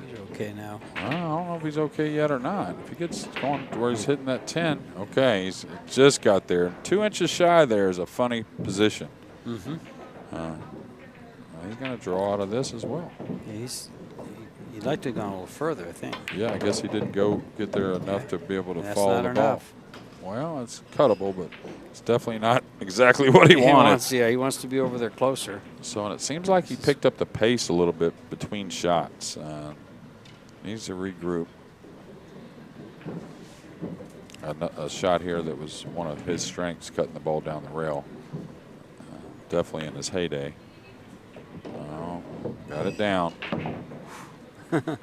He's okay now. I don't know if he's okay yet or not. If he gets going to where he's hitting that 10, okay, he's just got there. 2 inches shy there is a funny position. Mm-hmm. He's going to draw out of this as well. Yeah, he'd like to go a little further, I think. Yeah, I guess he didn't get there enough to be able to That's follow not the ball. enough. Well, it's cuttable, but it's definitely not exactly what he wanted. He wants to be over there closer. So, and it seems like he picked up the pace a little bit between shots. Needs to regroup. A shot here that was one of his strengths, cutting the ball down the rail. Definitely in his heyday. Oh, got it down. That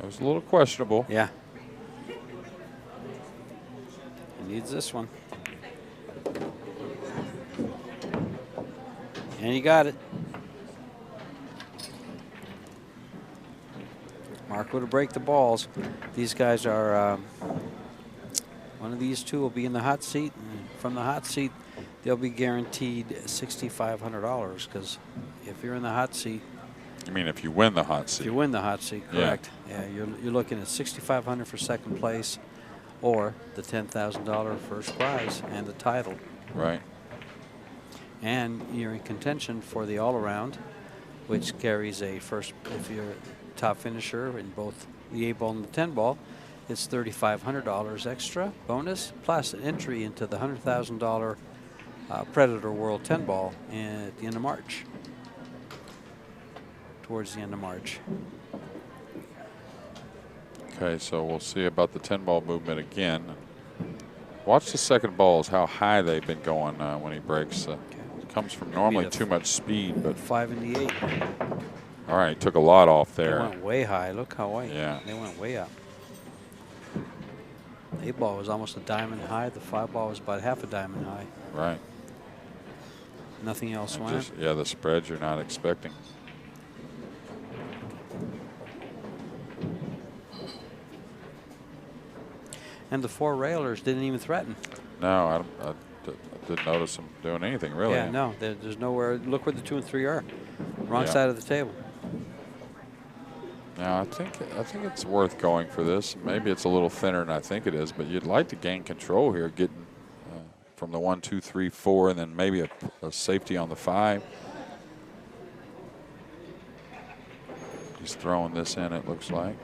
was a little questionable. Yeah. He needs this one. And he got it. Marco to break the balls. These guys are, one of these two will be in the hot seat. And from the hot seat, they'll be guaranteed $6,500, because if you're in the hot seat. You mean if you win the hot seat? If you win the hot seat, correct. Yeah, you're looking at $6,500 for second place, or the $10,000 first prize and the title. Right. And you're in contention for the all-around, which carries a first, if you're top finisher in both the 8-ball and the 10-ball, it's $3,500 extra bonus, plus an entry into the $100,000 Predator World 10-ball at the end of March. Towards the end of March. Okay, so we'll see about the 10-ball movement again. Watch the second balls, how high they've been going when he breaks. It comes from normally too much speed, but 5 and the 8. All right, he took a lot off there. They went way high. Look how high. Yeah. They went way up. The 8-ball was almost a diamond high. The 5-ball was about half a diamond high. Right. Nothing else went. Yeah, the spreads you're not expecting. And the 4 railers didn't even threaten. No, I didn't notice them doing anything really. Yeah, no, there's nowhere. Look where the 2 and 3 are. Wrong side of the table. Now I think it's worth going for this. Maybe it's a little thinner than I think it is, but you'd like to gain control here, getting from the 1, 2, 3, 4, and then maybe a safety on the 5. He's throwing this in, it looks like.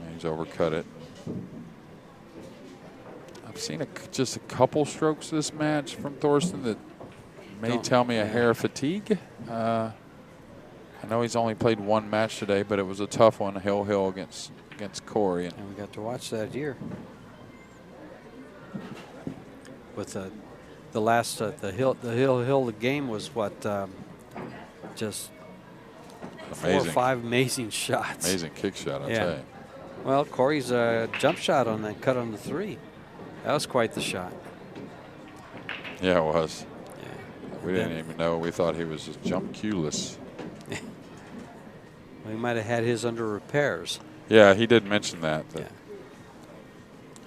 And he's overcut it. I've seen just a couple strokes this match from Thorsten that may tell me a hair of fatigue. I know he's only played 1 match today, but it was a tough one, hill against Corey. And we got to watch that here. With the last the hill game was what just amazing. 4 or 5 amazing shots. Amazing kick shot, I'll tell you. Well, Corey's jump shot on that cut on the 3. That was quite the shot. Yeah, it was. Yeah. We didn't even know. We thought he was just jump cueless. Well, he might have had his under repairs. Yeah, he did mention that. Yeah.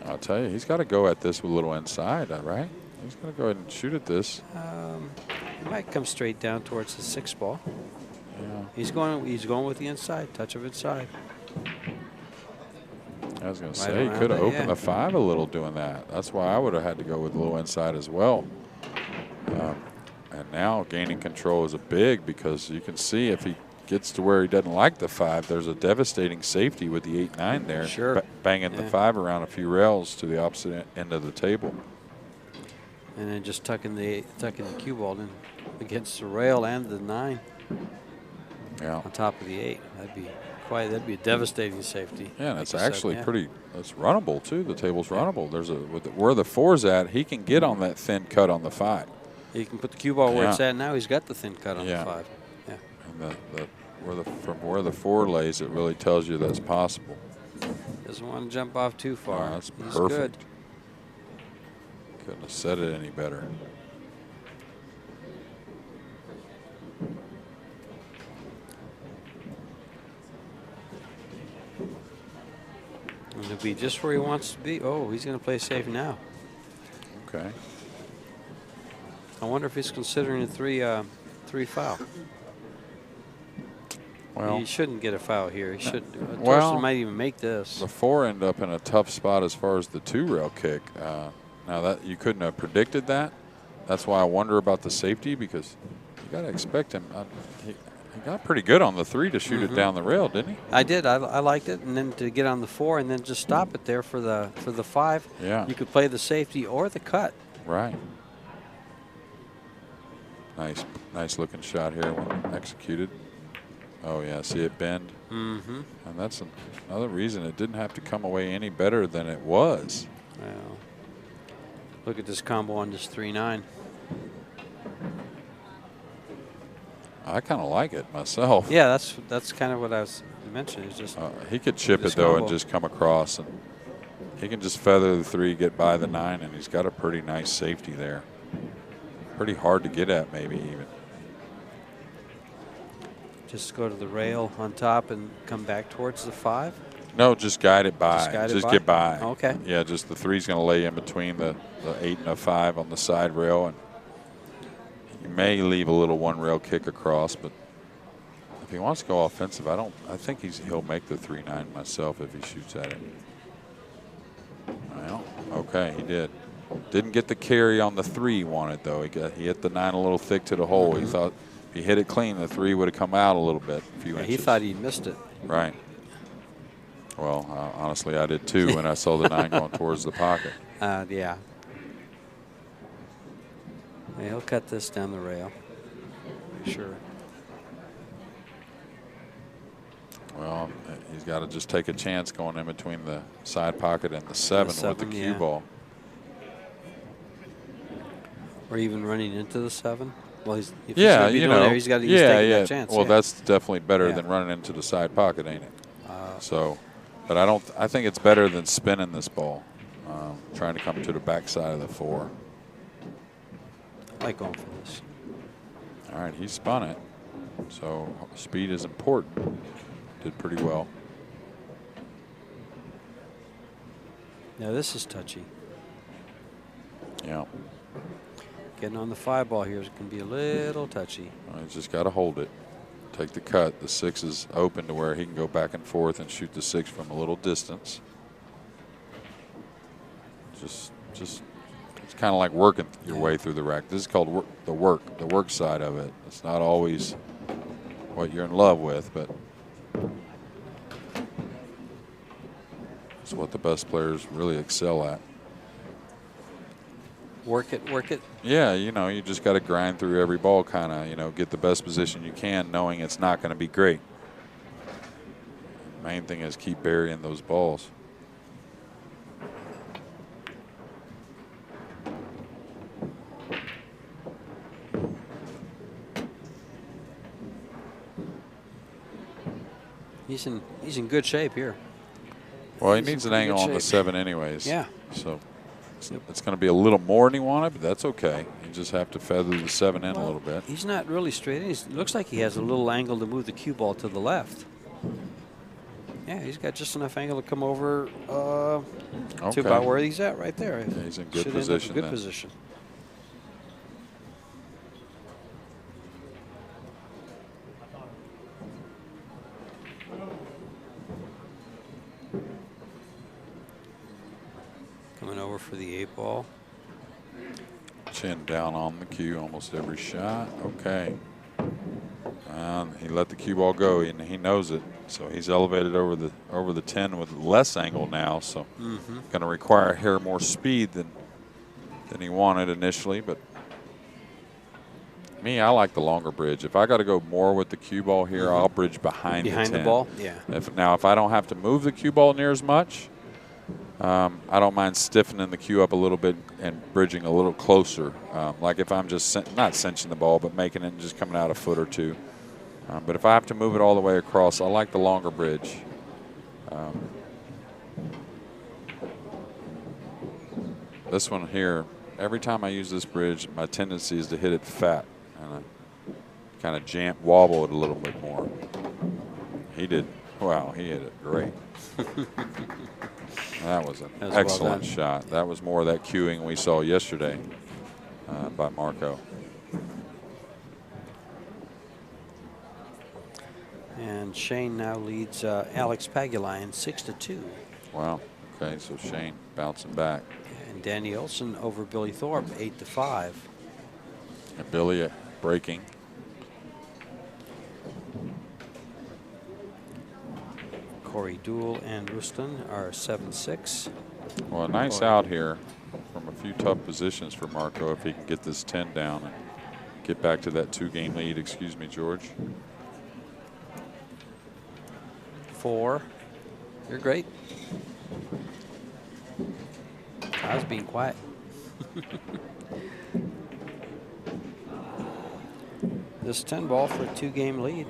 I'll tell you, he's got to go at this with a little inside, right? He's going to go ahead and shoot at this. He might come straight down towards the 6 ball. Yeah. He's going with the inside, touch of inside. I was going to Right say, he around could have it, opened yeah. the 5 a little doing that. That's why I would have had to go with a little inside as well. And now gaining control is a big, because you can see if he gets to where he doesn't like the 5, there's a devastating safety with the 8-9 there. Sure. Banging the 5 around a few rails to the opposite end of the table. And then just tucking the cue ball in against the rail and the 9. Yeah. On top of the 8. That'd be a devastating safety. Yeah, and it's like you actually said, it's runnable too. The table's runnable. There's where the 4's at, he can get on that thin cut on the 5. He can put the cue ball where it's at now. He's got the thin cut on the 5. Yeah. And from where the 4 lays, it really tells you that's possible. Doesn't want to jump off too far. That's He's perfect. good. Couldn't have said it any better. And he'll be just where he wants to be. Oh, he's going to play safe now. Okay. I wonder if he's considering a 3 foul. Well, he shouldn't get a foul here. He should. Well, Thorsten might even make this. The 4 end up in a tough spot as far as the 2-rail kick. Now that you couldn't have predicted that. That's why I wonder about the safety, because you got to expect him. He got pretty good on the 3 to shoot it down the rail, didn't he? I did. I liked it, and then to get on the 4 and then just stop it there for the 5. Yeah. You could play the safety or the cut. Right. Nice looking shot here when executed. Oh yeah, see it bend. Mm-hmm. And that's another reason it didn't have to come away any better than it was. Well, look at this combo on this 3-9. I kind of like it myself. Yeah, that's kind of what I was mentioning. It's just he could chip it though and just come across, and he can just feather the 3, get by the 9, and he's got a pretty nice safety there. Pretty hard to get at, maybe even. just go to the rail on top and come back towards the 5. No, just guide it by. Just get by. Okay. Yeah, just the 3's going to lay in between the 8 and the 5 on the side rail, and you may leave a little 1-rail kick across, but if he wants to go offensive, I think he'll make the 3-9 myself if he shoots at it. Well, okay, he did. Didn't get the carry on the 3 he wanted though. He hit the 9 a little thick to the hole. He thought if he hit it clean, the 3 would have come out a little bit, a few inches. He thought he missed it. Right. Well, honestly, I did too when I saw the 9 going towards the pocket. Yeah. He'll cut this down the rail. Sure. Well, he's got to just take a chance going in between the side pocket and the 7 with the cue ball. Or even running into the 7. Well, if he's yeah, gonna be doing there, he's got to take that chance. Well, that's definitely better than running into the side pocket, ain't it? But I think it's better than spinning this ball, trying to come to the backside of the 4. I like going for this. All right, he spun it. So speed is important. Did pretty well. Now this is touchy. Yeah. Getting on the 5 ball here can be a little touchy. Well, he's just got to hold it. Take the cut. The 6 is open to where he can go back and forth and shoot the 6 from a little distance. Just it's kind of like working your way through the rack. This is called the work side of it. It's not always what you're in love with, but it's what the best players really excel at. Work it. Yeah, you just got to grind through every ball, kind of, get the best position you can, knowing it's not going to be great. Main thing is keep burying those balls. He's in good shape here. Well, he needs an angle on the 7 anyways. Yeah. So it's going to be a little more than he wanted, but that's okay. You just have to feather the 7 in a little bit. He's not really straight. It looks like he has a little angle to move the cue ball to the left. Yeah, he's got just enough angle to come over to Okay. about where he's at right there. Yeah, he's in good Should position End up in good then. position. Coming over for the 8-ball. Chin down on the cue almost every shot. Okay. And he let the cue ball go, and he knows it. So he's elevated over the 10 with less angle now. So going to require a hair more speed than he wanted initially. But me, I like the longer bridge. If I got to go more with the cue ball here, I'll bridge behind the 10. The ball, yeah. If I don't have to move the cue ball near as much, I don't mind stiffening the cue up a little bit and bridging a little closer. Like if I'm just not cinching the ball, but making it and just coming out a foot or two. But if I have to move it all the way across, I like the longer bridge. This one here, every time I use this bridge, my tendency is to hit it fat and kind of wobble it a little bit more. He did. Wow, he hit it great. That was an excellent shot. That was more of that cueing we saw yesterday by Marco. And Shane now leads Alex Pagulayan 6-2. Wow. Okay, so Shane bouncing back. And Danny Olson over Billy Thorpe 8-5. And Billy breaking. Corey Dool and Ruston are 7-6. Well, a nice out here from a few tough positions for Marco if he can get this 10 down and get back to that 2-game lead. Excuse me, George. 4. You're great. I was being quiet. This 10 ball for a 2-game lead.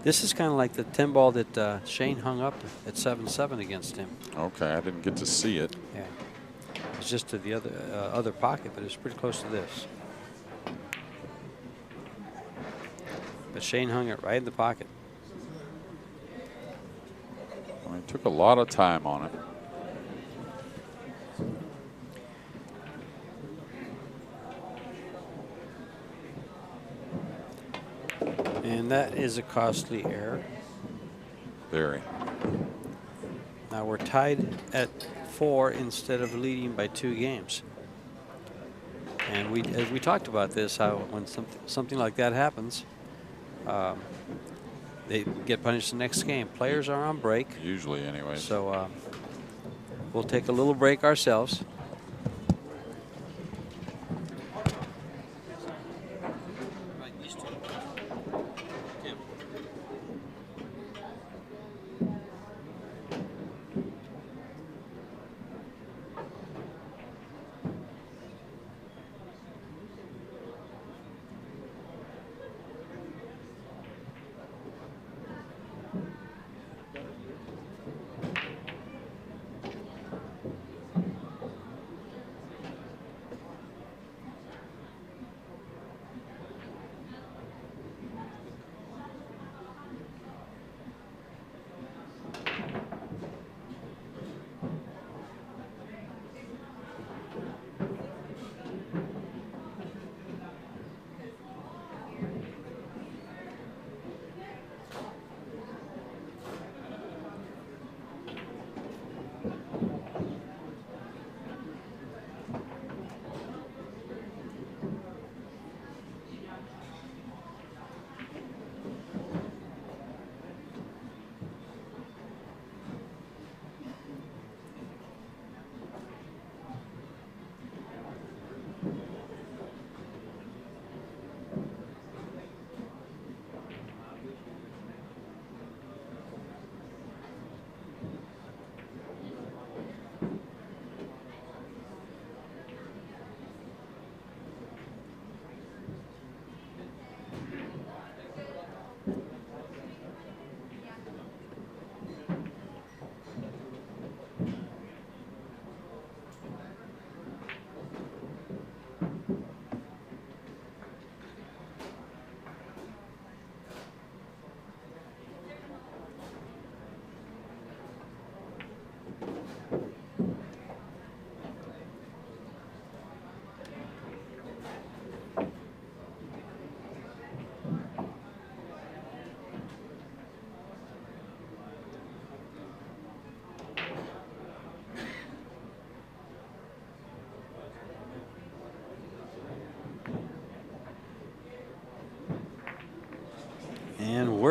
This is kind of like the 10 ball that Shane hung up at 7-7 against him. Okay, I didn't get to see it. Yeah, it's just to the other pocket, but it's pretty close to this. But Shane hung it right in the pocket. Well, he took a lot of time on it. And that is a costly error. Very. Now we're tied at 4 instead of leading by 2 games. And as we talked about this, how when something like that happens, they get punished the next game. Players are on break. Usually, anyways. So we'll take a little break ourselves.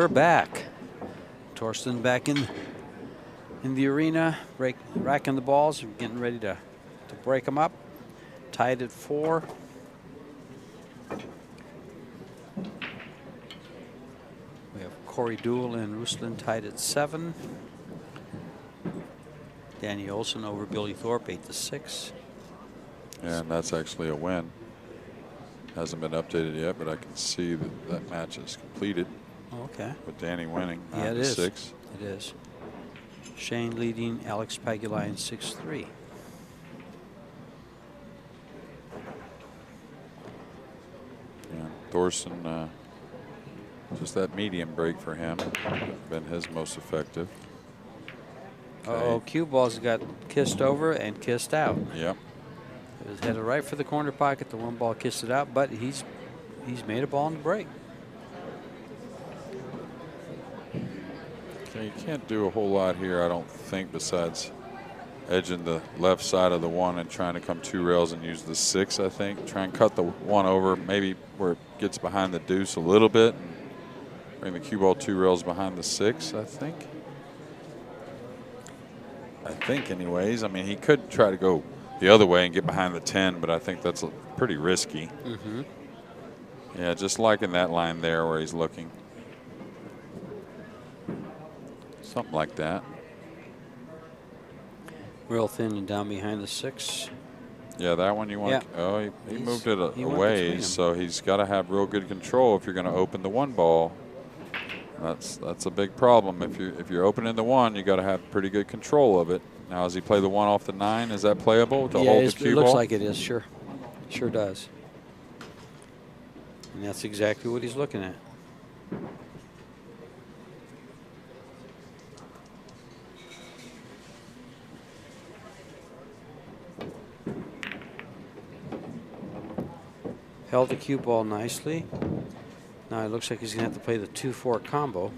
we're back. Thorsten back in the arena, racking the balls, getting ready to break them up. Tied at 4. We have Corey Duell and Ruslan tied at 7. Danny Olson over Billy Thorpe 8-6. And that's actually a win. Hasn't been updated yet, but I can see that match is completed. Okay. With Danny winning 9-6. Yeah, it is. It is. Shane leading Alex Pagulayan 6-3. Yeah, Thorsten, just that medium break for him, been his most effective. Okay. Oh, cue balls got kissed over and kissed out. Yep. It was headed right for the corner pocket. The one ball kissed it out, but he's made a ball in the break. Okay, you can't do a whole lot here, I don't think, besides edging the left side of the 1 and trying to come 2 rails and use the 6, I think. Try and cut the 1 over, maybe where it gets behind the deuce a little bit, and bring the cue ball 2 rails behind the 6, I think. Anyways. I mean, he could try to go the other way and get behind the 10, but I think that's pretty risky. Mm-hmm. Yeah, just like in that line there where he's looking. Something like that. Real thin and down behind the 6. Yeah, that one you want. Yeah. Oh, he moved it away, so he's got to have real good control if you're going to open the 1 ball. That's a big problem. If you're opening the 1, you got to have pretty good control of it. Now, as he play the 1 off the 9, is that playable to hold the cue ball? It looks like it is. Sure does. And that's exactly what he's looking at. Held the cue ball nicely. Now it looks like he's going to have to play the 2-4 combo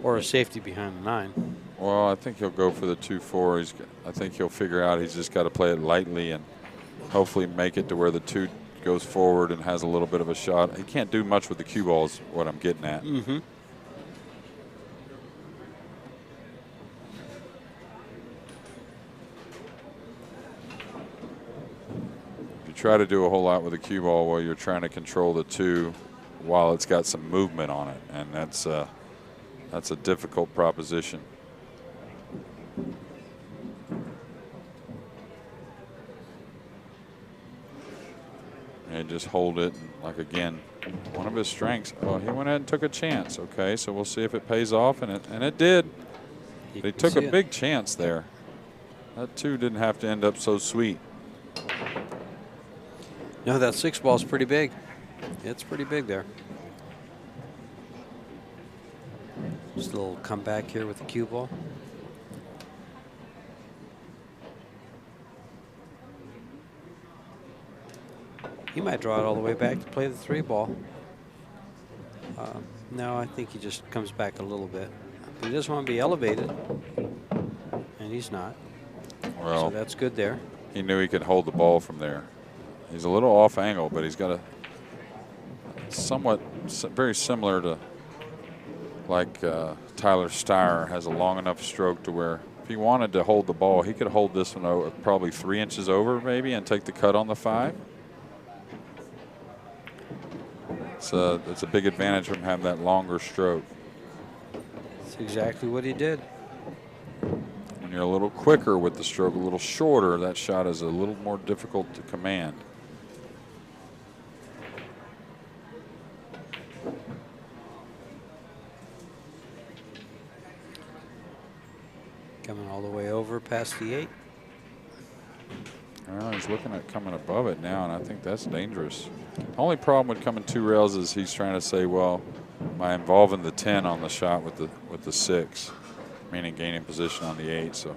or a safety behind the 9. Well, I think he'll go for the 2-4. I think he'll figure out he's just got to play it lightly and hopefully make it to where the 2 goes forward and has a little bit of a shot. He can't do much with the cue ball is what I'm getting at. Mm-hmm. If you try to do a whole lot with the cue ball while you're trying to control the 2 while it's got some movement on it, and that's a difficult proposition. And just hold it, and like again, one of his strengths. Oh, he went ahead and took a chance. Okay, so we'll see if it pays off, and it did. He took a big chance there. That 2 didn't have to end up so sweet. No, that 6 ball is pretty big. It's pretty big there. Just a little comeback here with the cue ball. He might draw it all the way back to play the 3 ball. No, I think he just comes back a little bit. He doesn't want to be elevated, and he's not. Well, so that's good there. He knew he could hold the ball from there. He's a little off angle, but he's got a somewhat very similar to like Tyler Steyer has a long enough stroke to where if he wanted to hold the ball, he could hold this one over, probably 3 inches over maybe and take the cut on the 5. It's a big advantage from having that longer stroke. That's exactly what he did. When you're a little quicker with the stroke, a little shorter, that shot is a little more difficult to command. Coming all the way over past the 8. Well, he's looking at coming above it now, and I think that's dangerous. The only problem with coming 2 rails is he's trying to say, well, am I involving the 10 on the shot with the 6, meaning gaining position on the 8. So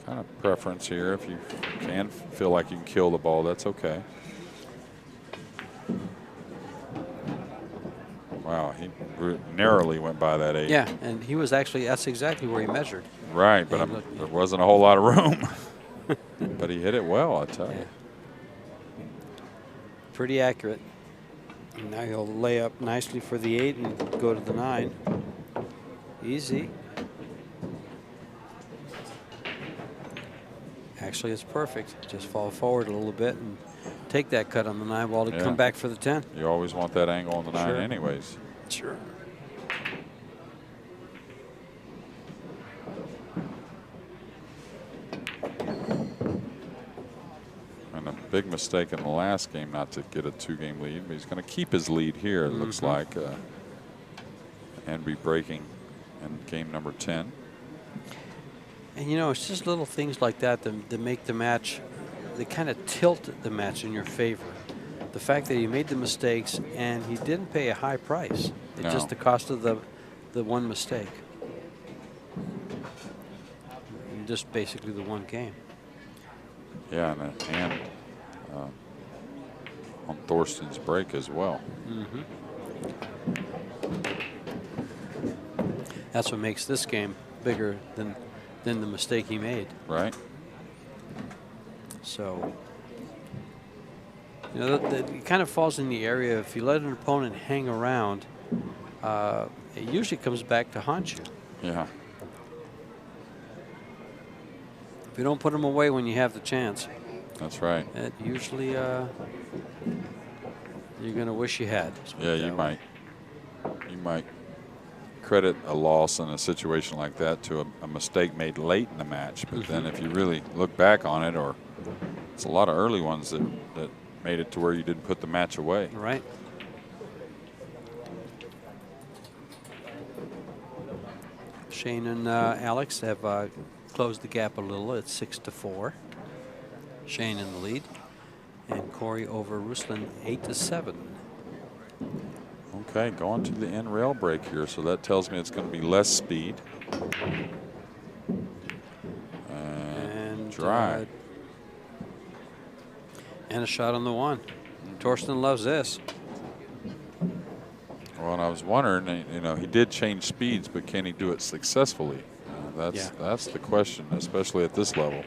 kind of preference here. If you can feel like you can kill the ball, that's okay. Wow, he narrowly went by that 8. Yeah, and he was actually, that's exactly where he measured. Right, but there wasn't a whole lot of room. But he hit it well, I tell you. Pretty accurate. And now he'll lay up nicely for the 8 and go to the 9. Easy. Actually, it's perfect. Just fall forward a little bit and take that cut on the 9 ball to come back for the 10. You always want that angle on the 9 Sure. anyways. Sure. And a big mistake in the last game not to get a 2-game lead, but he's going to keep his lead here, it looks like, and be breaking in game number 10. And, you know, it's just little things like that that make the match, they kind of tilt the match in your favor. The fact that he made the mistakes and he didn't pay a high price. It's No. just the cost of the one mistake. And just basically the one game. Yeah, and on Thorsten's break as well. That's what makes this game bigger than the mistake he made. Right. So, you know, it kind of falls in the area. If you let an opponent hang around, it usually comes back to haunt you. Yeah. If you don't put them away when you have the chance, That's right. it usually you're going to wish you had. Yeah, you might credit a loss in a situation like that to a mistake made late in the match, but then if you really look back on it, or it's a lot of early ones that made it to where you didn't put the match away. Right. Shane and Alex have closed the gap a little. It's 6-4. Shane in the lead, and Corey over Ruslan 8-7. Okay, going to the end rail break here, so that tells me it's going to be less speed. And dry. And a shot on the 1. Thorsten loves this. Well, and I was wondering, you know, he did change speeds, but can he do it successfully? That's the question, especially at this level.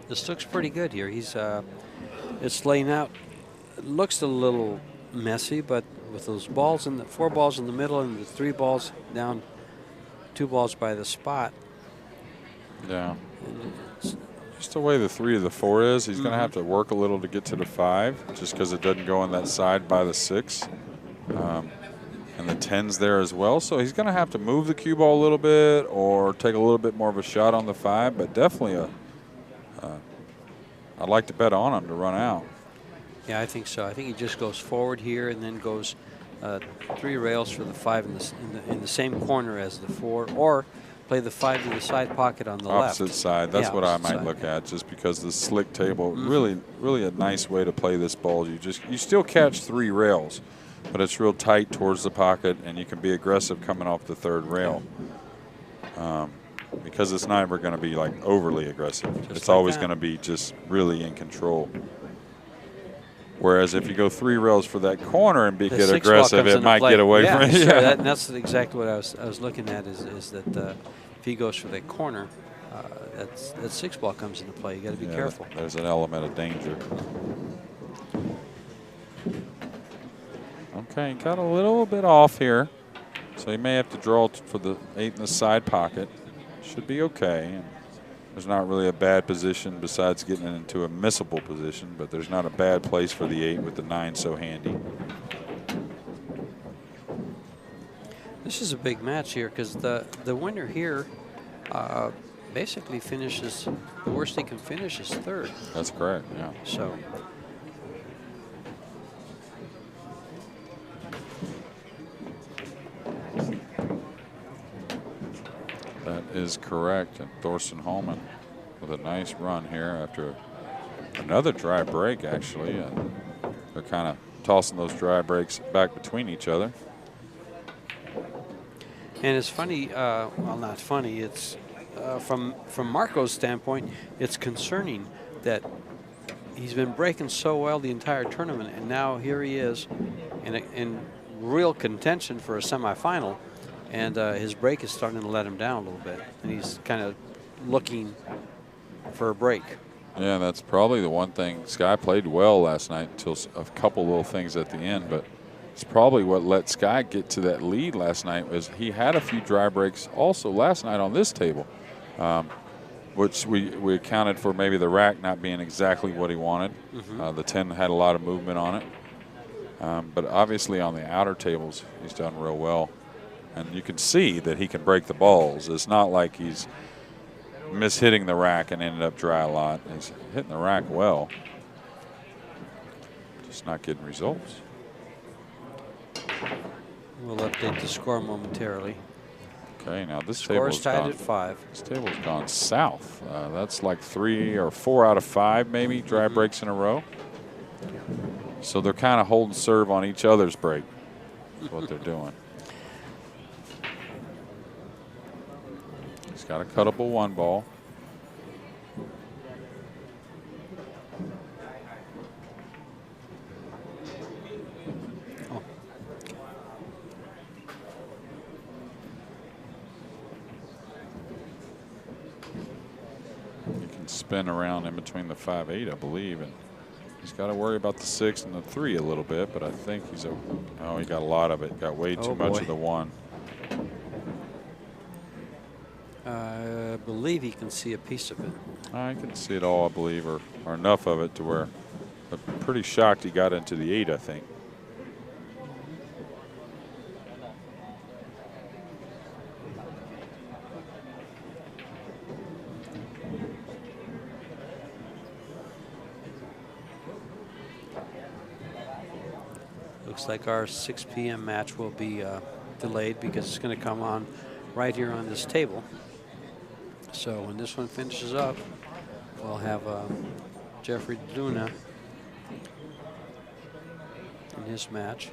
This looks pretty good here. He's it's laying out. It looks a little messy, but with those balls in the 4 balls in the middle and the 3 balls down, 2 balls by the spot. Yeah. Just the way the 3 of the 4 is, he's going to have to work a little to get to the 5, just because it doesn't go on that side by the 6. And the 10's there as well, so he's going to have to move the cue ball a little bit or take a little bit more of a shot on the 5, but definitely I'd like to bet on him to run out. Yeah, I think so. I think he just goes forward here and then goes 3 rails for the 5 in the same corner as the 4, or play the 5 to the side pocket on the left. Opposite side. That's what I might look at, just because the slick table, really a nice way to play this ball. You still catch 3 rails, but it's real tight towards the pocket, and you can be aggressive coming off the 3rd rail. Because it's never going to be like overly aggressive. It's like always going to be just really in control. Whereas if you go 3 rails for that corner and get aggressive, it might get away from it. Sure. That's exactly what I was looking at. Is that if he goes for that corner, that 6 ball comes into play. You got to be careful. There's an element of danger. Okay, got a little bit off here, so he may have to draw for the 8 in the side pocket. Should be okay. And there's not really a bad position besides getting it into a missable position, but there's not a bad place for the 8 with the 9 so handy. This is a big match here because the winner here basically finishes, the worst he can finish is 3rd. That's correct, yeah. So. That is correct. And Thorsten Hohmann with a nice run here after another dry break, actually. They're kind of tossing those dry breaks back between each other. And it's funny, well, not funny, it's from Marco's standpoint, it's concerning that he's been breaking so well the entire tournament, and now here he is in real contention for a semifinal, and his break is starting to let him down a little bit, and he's kind of looking for a break. Yeah, that's probably the one thing. Sky played well last night until a couple little things at the end, but it's probably what let Sky get to that lead last night. Was he had a few dry breaks also last night on this table, which we accounted for maybe the rack not being exactly what he wanted. The 10 had a lot of movement on it, but obviously on the outer tables he's done real well, and you can see that he can break the balls. It's not like he's mishitting the rack and ended up dry a lot. He's hitting the rack well, just not getting results. We'll update the score momentarily. Okay, now this Score table's is tied gone, at 5. This table's gone south. That's like 3 or 4 out of 5 maybe dry breaks in a row. So they're kind of holding serve on each other's break. That's what they're doing. He's got a cuttable 1 ball. Spin around in between the 5-8, I believe, and he's got to worry about the 6 and the 3 a little bit, but I think he's oh, he got a lot of it. Got way too much of the 1. I believe he can see a piece of it. I can see it all, I believe, or enough of it to where I'm pretty shocked he got into the 8, I think. Looks like our 6 p.m. match will be delayed because it's going to come on right here on this table. So when this one finishes up, we'll have Jeffrey Luna in his match.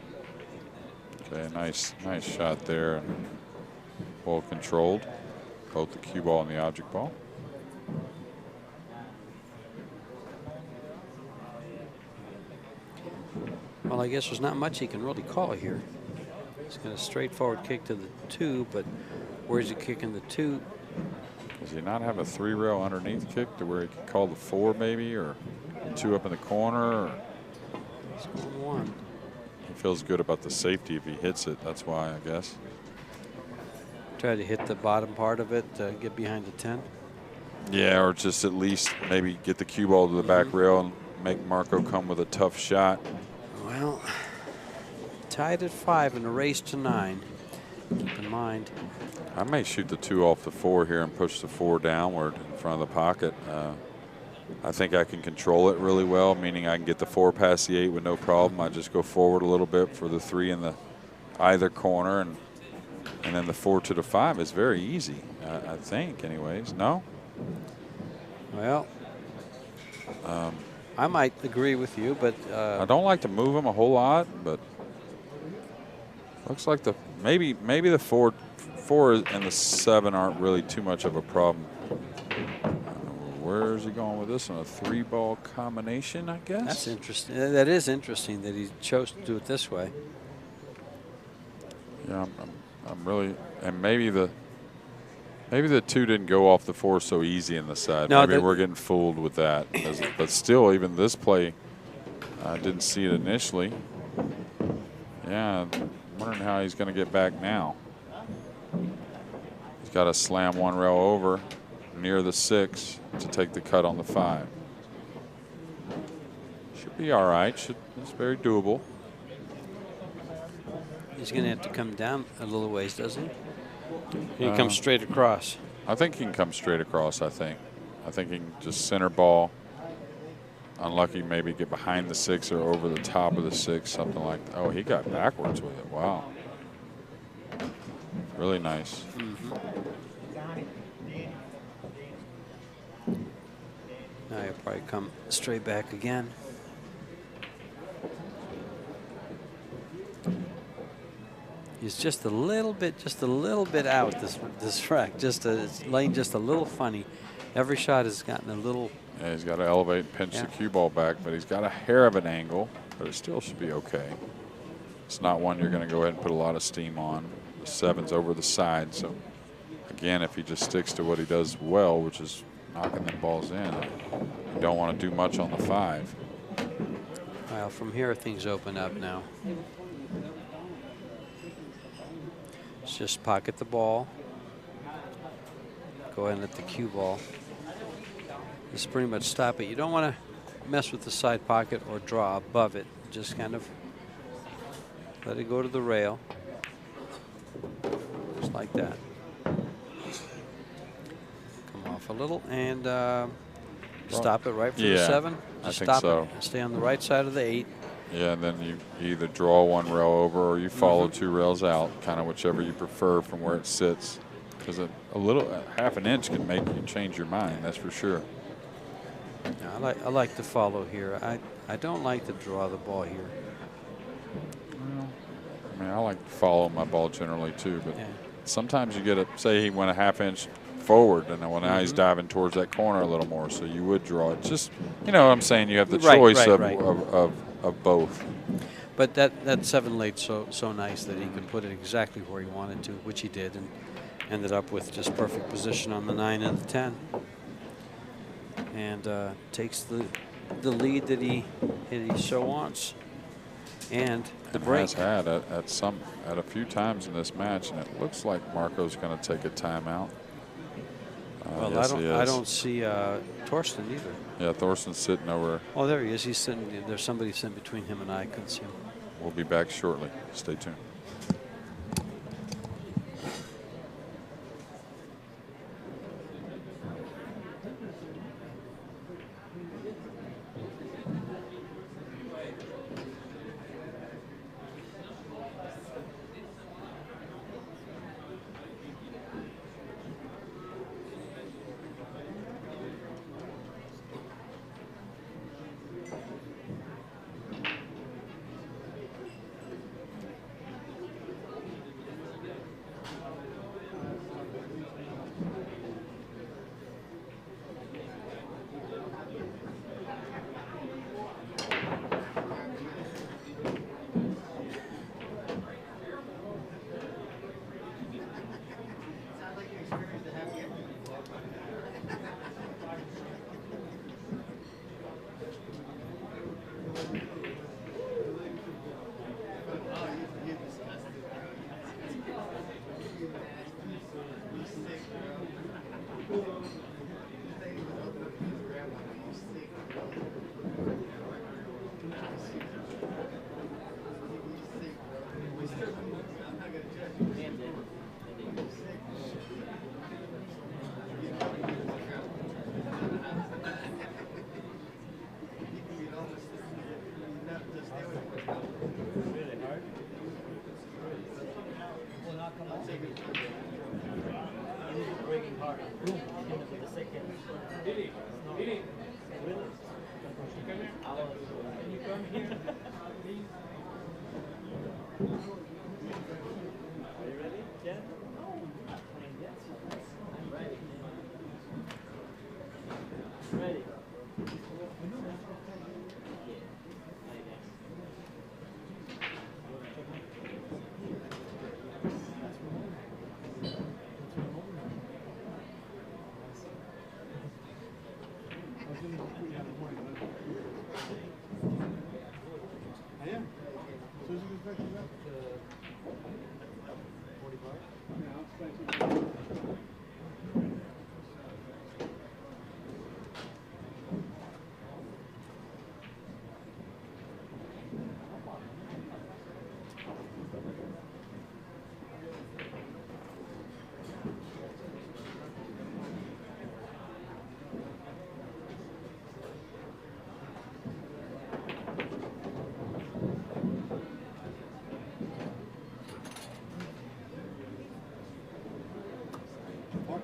Okay, nice shot there. Well controlled, both the cue ball and the object ball. Well, I guess there's not much he can really call here. He's got a straightforward kick to the 2, but where's he kicking the 2? Does he not have a 3-rail underneath kick to where he can call the 4 maybe, or 2 up in the corner? Or he's going 1. He feels good about the safety if he hits it. That's why, I guess. Try to hit the bottom part of it, get behind the 10. Yeah, or just at least maybe get the cue ball to the back rail and make Marco come with a tough shot. Well, tied at 5 in a race to 9. Keep in mind. I may shoot the 2 off the 4 here and push the 4 downward in front of the pocket. I think I can control it really well, meaning I can get the 4 past the 8 with no problem. I just go forward a little bit for the 3 in the either corner, and then the 4 to the 5 is very easy, I think, anyways. No? Well, I might agree with you, but I don't like to move him a whole lot, but looks like maybe the 4 and the 7 aren't really too much of a problem. Where is he going with this one? A 3-ball combination, I guess. That's interesting. That is interesting that he chose to do it this way. Yeah, I'm really, and maybe the 2 didn't go off the 4 so easy in the side. No, maybe we're getting fooled with that. But still, even this play, I didn't see it initially. Yeah, I'm wondering how he's going to get back now. He's got to slam 1 rail over near the 6 to take the cut on the 5. Should be all right. It's very doable. He's going to have to come down a little ways, doesn't he? He comes straight across. I think he can come straight across, I think he can just center ball. Unlucky, maybe get behind the 6 or over the top of the 6, something like that. Oh, he got backwards with it. Wow. Really nice. Now he'll probably come straight back again. He's just a little bit out this rack. It's laying just a little funny. Every shot has gotten a little Yeah, he's got to elevate and pinch the cue ball back, but he's got a hair of an angle, but it still should be okay. It's not one you're going to go ahead and put a lot of steam on. The 7's over the side, so again, if he just sticks to what he does well, which is knocking them balls in, you don't want to do much on the 5. Well, from here things open up now. Let's just pocket the ball. Go ahead and let the cue ball just pretty much stop it. You don't want to mess with the side pocket or draw above it. Just kind of let it go to the rail. Just like that. Come off a little and stop it right for the 7. Just I think stop so. it. Stay on the right side of the 8. Yeah, and then you either draw 1 rail over or you follow 2 rails out, kind of whichever you prefer from where it sits. Because half an inch can make you change your mind, that's for sure. Yeah, I like to follow here. I don't like to draw the ball here. Well, I mean, I like to follow my ball generally too, but sometimes you get say he went a half inch forward, and then now he's diving towards that corner a little more, so you would draw it. Just, you know what I'm saying, you have the choice of both. But that 7 laid so nice that he could put it exactly where he wanted to, which he did, and ended up with just perfect position on the 9 and the 10. And takes the lead that he so wants, and the break. Has had at a few times in this match, and it looks like Marco's going to take a timeout. Well, yes, I don't see Thorsten either. Yeah, Thorsten's sitting over. Oh, there he is. He's sitting. There's somebody sitting between him and I couldn't see him. We'll be back shortly. Stay tuned.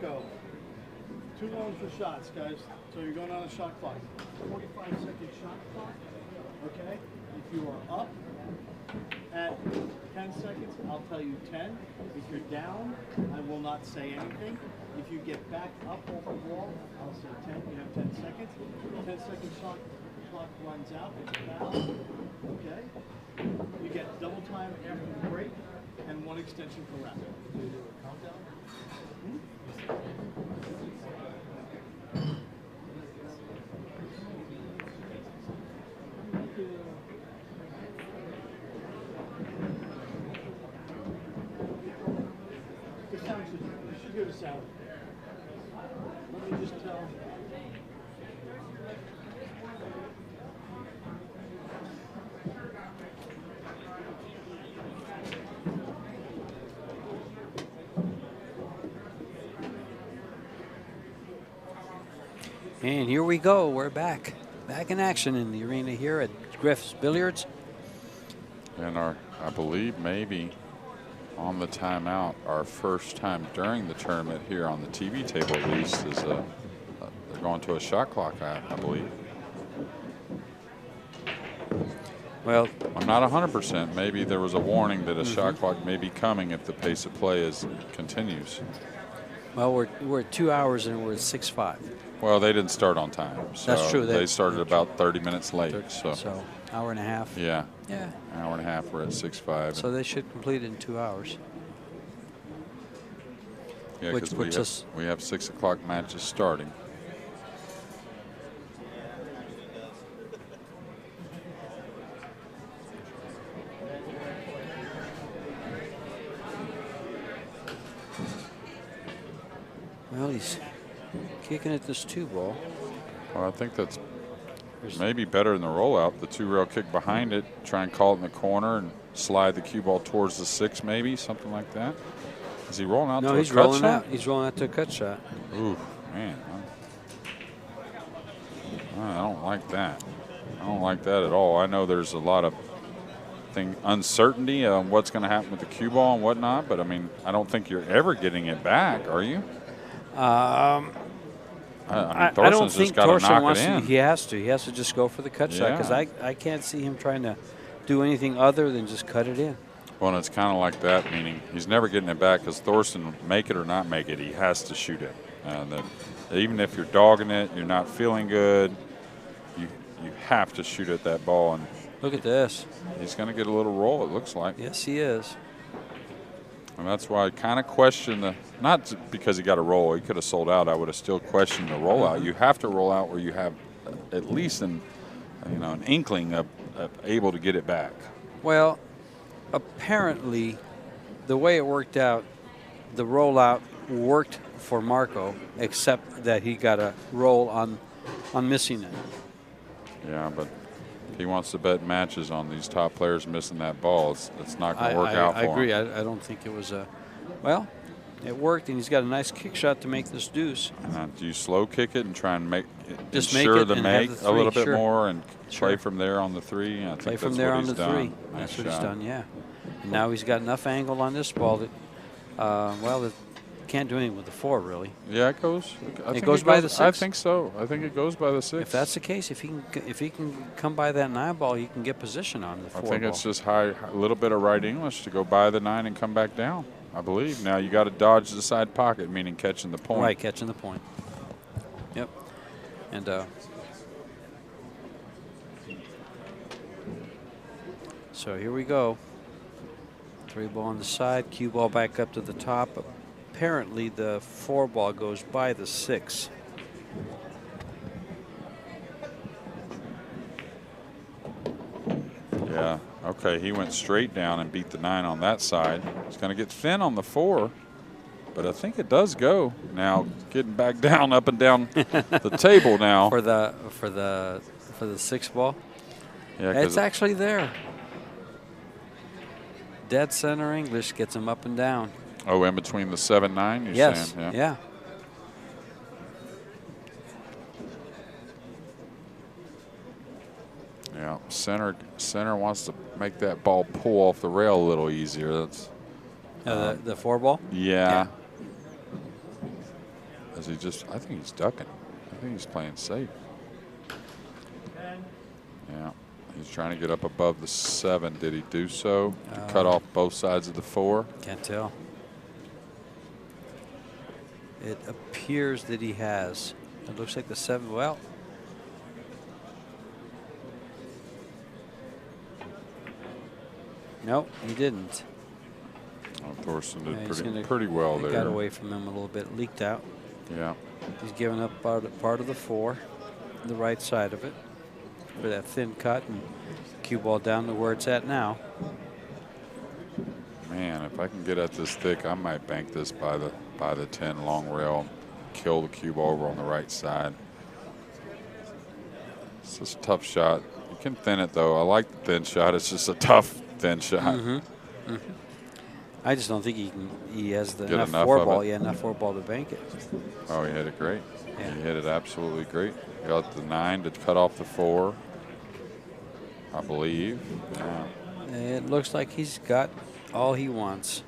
Marco, 2 loans for shots, guys. So you're going on a shot clock. 45-second shot clock. Okay? If you are up, at 10 seconds, I'll tell you 10. If you're down, I will not say anything. If you get back up off the wall, I'll say 10. You have 10 seconds. 10-second clock runs out. It's foul. Okay? You get double time after the break and 1 extension per round. Do you do a countdown? This sound should give a sound. Let me just tell. And here we go. We're back. Back in action in the arena here at Griff's Billiards. And I believe maybe on the timeout, our first time during the tournament here on the TV table at least is they're going to a shot clock, I believe. Well, I'm not 100%. Maybe there was a warning that a shot clock may be coming if the pace of play continues. well, we're at 2 hours and we're at 6:05. Well, they didn't start on time. So That's true. They started about 30 minutes late. So hour and a half. Yeah. Yeah. An hour and a half. We're at 6:05. So they should complete it in 2 hours. Yeah, which puts us. We have 6 o'clock matches starting. Well, he's kicking at this 2-ball. Well, I think that's maybe better than the rollout. The 2-rail kick behind it, try and call it in the corner and slide the cue ball towards the 6, maybe something like that. Is he rolling out? No, to he's a cut rolling shot? out. He's rolling out to a cut shot. Ooh, man. I don't like that. I don't like that at all. I know there's a lot of uncertainty on what's going to happen with the cue ball and whatnot, but I mean, I don't think you're ever getting it back, are you? I Thorsten's don't just think gotta Thorsten knock wants it to. in. He has to. He has to just go for the cut shot because I can't see him trying to do anything other than just cut it in. Well, and it's kind of like that, meaning he's never getting it back because Thorsten, make it or not make it, he has to shoot it. Even if you're dogging it, you're not feeling good, you have to shoot at that ball. And look at this. He's going to get a little roll, it looks like. Yes, he is. And that's why I kind of question not because he got a roll, he could have sold out. I would have still questioned the rollout. You have to roll out where you have at least an inkling of able to get it back. Well, apparently, the way it worked out, the rollout worked for Marco, except that he got a roll on missing it. Yeah, but if he wants to bet matches on these top players missing that ball, it's not going to work out for him. I agree. I don't think it was well, it worked, and he's got a nice kick shot to make this deuce. Do you slow kick it and try and Just ensure make it the and make have the a little three, bit sure. more and play from there on the 3? I Play think from that's there what on he's the done. 3. Nice That's what shot. he's done, yeah. And now he's got enough angle on this ball that, well, it can't do anything with the 4, really. Yeah, it goes. It goes by the 6. I think so. I think it goes by the 6. If that's the case, if he can come by that 9 ball, he can get position on the 4 I think ball. it's just a little bit of right English to go by the 9 and come back down, I believe. Now you got to dodge the side pocket, meaning catching the point. Right, catching the point. Yep. And so here we go. 3 ball on the side, cue ball back up to the top. Apparently the 4 ball goes by the 6. Yeah, okay, he went straight down and beat the 9 on that side. He's going to get thin on the 4, but I think it does go. Now getting back down, up and down the table now. For the 6 ball? Yeah, it's actually there. Dead center English gets him up and down. Oh, in between the 7-9, you're yes. saying? Yeah. Yeah, center wants to make that ball pull off the rail a little easier. That's the 4 ball? Yeah. Is he just? I think he's ducking. I think he's playing safe. Yeah, He's trying to get up above the 7. Did he do so? To cut off both sides of the 4? Can't tell. It appears that he has. It looks like the 7. Well, nope, he didn't. Oh, Thorsten did Yeah, pretty well there. Got away from him a little bit, leaked out. Yeah. He's giving up part of the 4, the right side of it, for that thin cut, and cue ball down to where it's at now. Man, if I can get at this thick, I might bank this by the 10 long rail, kill the cue ball over on the right side. It's just a tough shot. You can thin it though. I like the thin shot. It's just a tough thin shot. I just don't think he has the Get enough four ball. Yeah, enough 4 ball to bank it. Oh, he hit it great. Yeah. He hit it absolutely great. Got the 9 to cut off the 4, I believe. Yeah. It looks like he's got all he wants.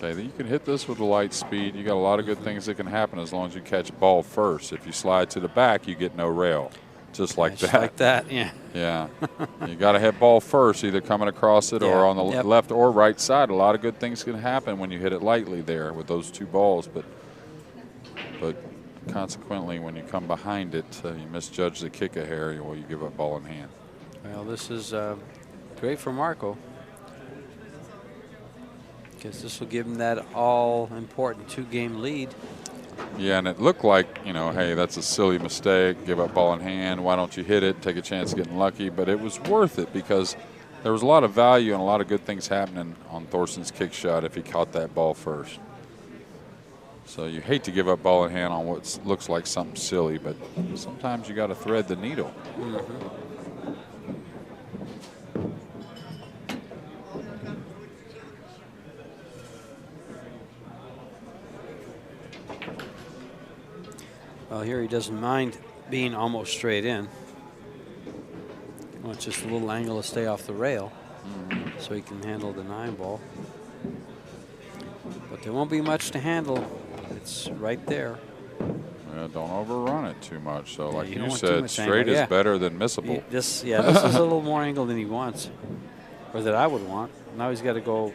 Okay, you can hit this with a light speed. You got a lot of good things that can happen as long as you catch ball first. If you slide to the back, you get no rail. Just like Just that. like that, yeah. Yeah. You got to hit ball first, either coming across it or on the left or right side. A lot of good things can happen when you hit it lightly there with those 2 balls. But consequently, when you come behind it, you misjudge the kick a hair, well, you give up ball in hand. Well, this is great for Marco, because this will give him that all-important 2-game lead. Yeah, and it looked like, you know, hey, that's a silly mistake. Give up ball in hand. Why don't you hit it? Take a chance of getting lucky. But it was worth it because there was a lot of value and a lot of good things happening on Thorsten's kick shot if he caught that ball first. So you hate to give up ball in hand on what looks like something silly, but sometimes you got to thread the needle. Well, here he doesn't mind being almost straight in. Well, it's just a little angle to stay off the rail, so he can handle the 9 ball. But there won't be much to handle. It's right there. Well, don't overrun it too much. So, like you you said, straight angle. is better than missable. This is a little more angle than he wants, or that I would want. Now he's got to go.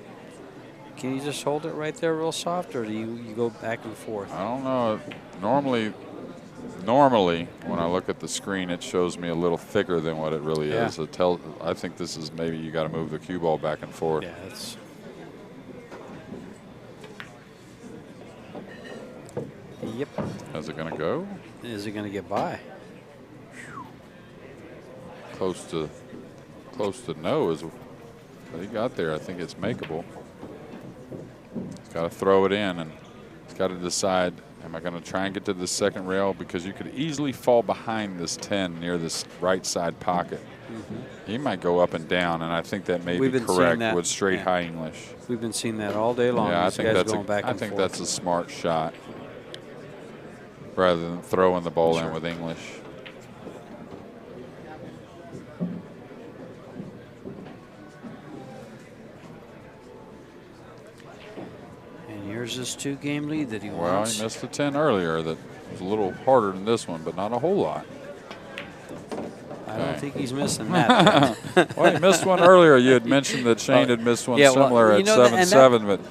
Can you just hold it right there real soft, or do you go back and forth? I don't know. Normally, when I look at the screen, it shows me a little thicker than what it really is. I think this is maybe you got to move the cue ball back and forth. Yeah, it's. Yep. How's it going to go? Is it going to get by? Close to no is what he got there. I think it's makeable. He's got to throw it in, and he's got to decide, am I going to try and get to the second rail? Because you could easily fall behind this 10 near this right side pocket. He might go up and down, and I think that may be correct with straight high English. We've been seeing that all day long. Yeah, I think that's a smart shot rather than throwing the ball in with English. And here's his 2-game lead that he wants. Well, he missed the 10 earlier. That was a little harder than this one, but not a whole lot. I don't think he's missing that. Well, he missed one earlier. You had mentioned that Shane had missed one similar at 7-7, but.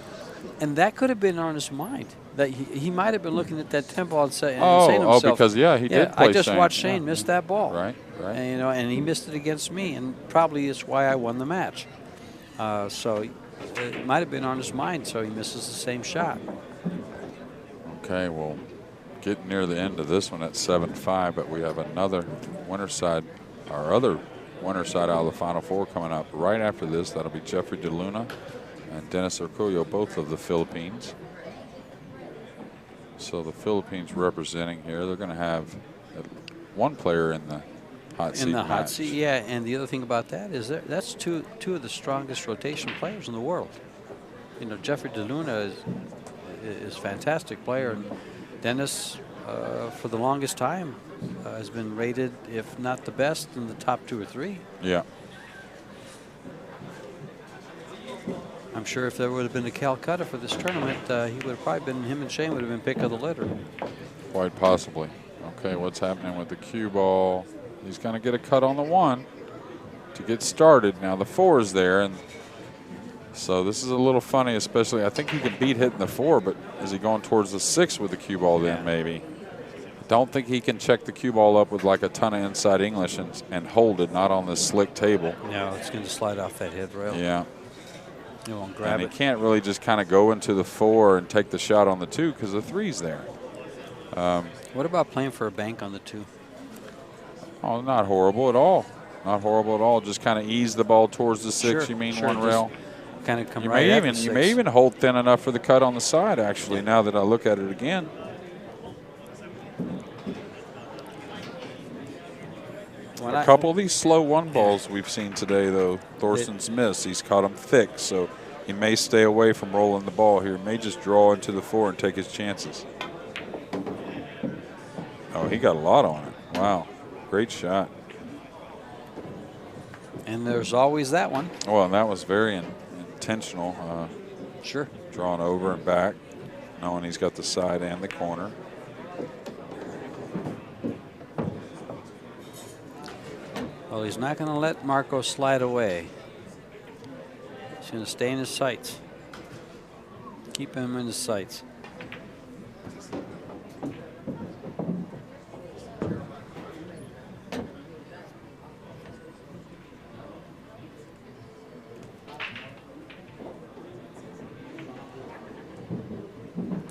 And that could have been on his mind. That he might have been looking at that 10 ball and saying to himself, because he did play I just Shane. watched Shane miss that ball. Right. And, and he missed it against me, and probably is why I won the match. So it might have been on his mind, so he misses the same shot. Okay, well, getting near the end of this one at 7-5, but we have another winner side, our other winner side out of the Final Four coming up right after this. That'll be Jeffrey DeLuna and Dennis Urcullo, both of the Philippines. So the Philippines representing here, they're going to have one player in the hot seat. In the hot seat, yeah. And the other thing about that is that's two of the strongest rotation players in the world. You know, Jeffrey DeLuna is a fantastic player, and Dennis for the longest time, has been rated, if not the best, in the top 2 or 3. Yeah. I'm sure if there would have been a Calcutta for this tournament, he would have probably been, him and Shane would have been pick of the litter. Quite possibly. Okay, what's happening with the cue ball? He's going to get a cut on the 1 to get started. Now the 4 is there, and so this is a little funny, especially I think he can beat hitting the 4, but is he going towards the 6 with the cue ball then maybe? Don't think he can check the cue ball up with like a ton of inside English and hold it, not on this slick table. No, it's going to slide off that head rail. Yeah. You won't grab and it. he can't really just kind of go into the 4 and take the shot on the 2 because the 3's there. What about playing for a bank on the 2? Oh, not horrible at all. Not horrible at all. Just kind of ease the ball towards the 6. Sure, you mean sure, 1 rail? Kind of come You right may at even the you 6. may even hold thin enough for the cut on the side. Actually, now that I look at it again. A couple of these slow 1 balls we've seen today, though, Thorsten's missed. He's caught them thick, so he may stay away from rolling the ball here. He may just draw into the 4 and take his chances. Oh, he got a lot on it. Wow, great shot. And there's always that one. Well, and that was very intentional. Sure. Drawn over and back, knowing he's got the side and the corner. Well, he's not going to let Marco slide away. He's going to stay in his sights. Keep him in his sights.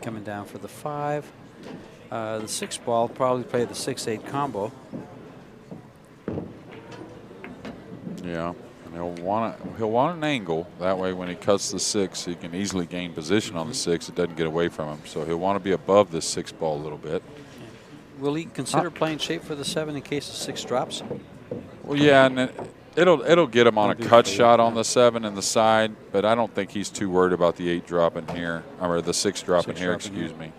Coming down for the 5. The 6 ball probably play the 6-8 combo. Yeah, and he'll want an angle. That way when he cuts the 6, he can easily gain position on the 6. It doesn't get away from him. So he'll want to be above this 6 ball a little bit. Will he consider playing shape for the 7 in case the 6 drops? Well, yeah, and it'll get him on a cut shot on the 7 and the side, but I don't think he's too worried about the 8 dropping here, or the 6 dropping here, excuse me.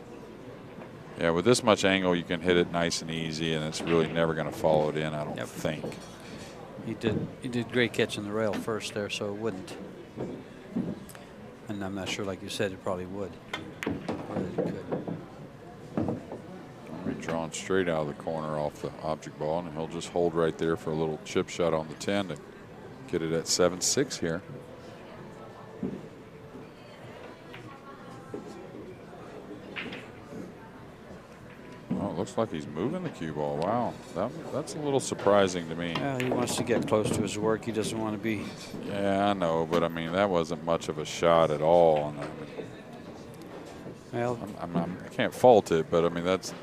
Yeah, with this much angle, you can hit it nice and easy, and it's really never going to follow it in, I don't think. He did great catching the rail first there, so it wouldn't. And I'm not sure, like you said, it probably would. Or that it could. Drawn straight out of the corner off the object ball, and he'll just hold right there for a little chip shot on the 10 to get it at 7-6 here. Oh, it looks like he's moving the cue ball. Wow, that's a little surprising to me. Well, he wants to get close to his work. He doesn't want to be. Yeah, I know, but I mean that wasn't much of a shot at all. And Well, I can't fault it, but I mean that's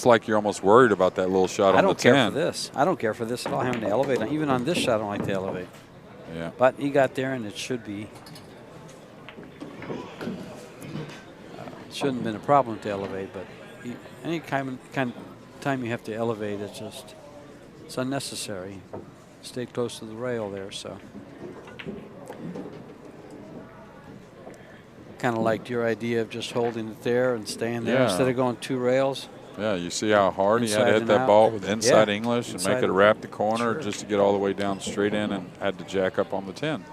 like you're almost worried about that little shot on the 10. I don't care for this. I don't care for this at all, having to elevate. Even on this shot, I don't like to elevate. Yeah. But he got there, and it should be. It shouldn't have been a problem to elevate, but any kind of time you have to elevate, it's unnecessary. Stay close to the rail there, so. Kind of liked your idea of just holding it there and staying there instead of going 2 rails. Yeah, you see how hard he had to Inside hit and that out. ball with inside English and Inside make it wrap the corner Sure. just to get all the way down straight in, and had to jack up on the 10.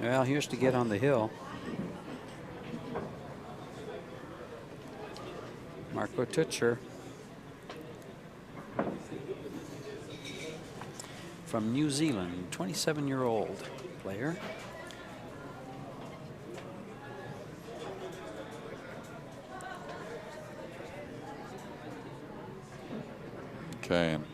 Well, here's to get on the hill. Marco Teutscher from New Zealand, 27-year-old player. Okay, and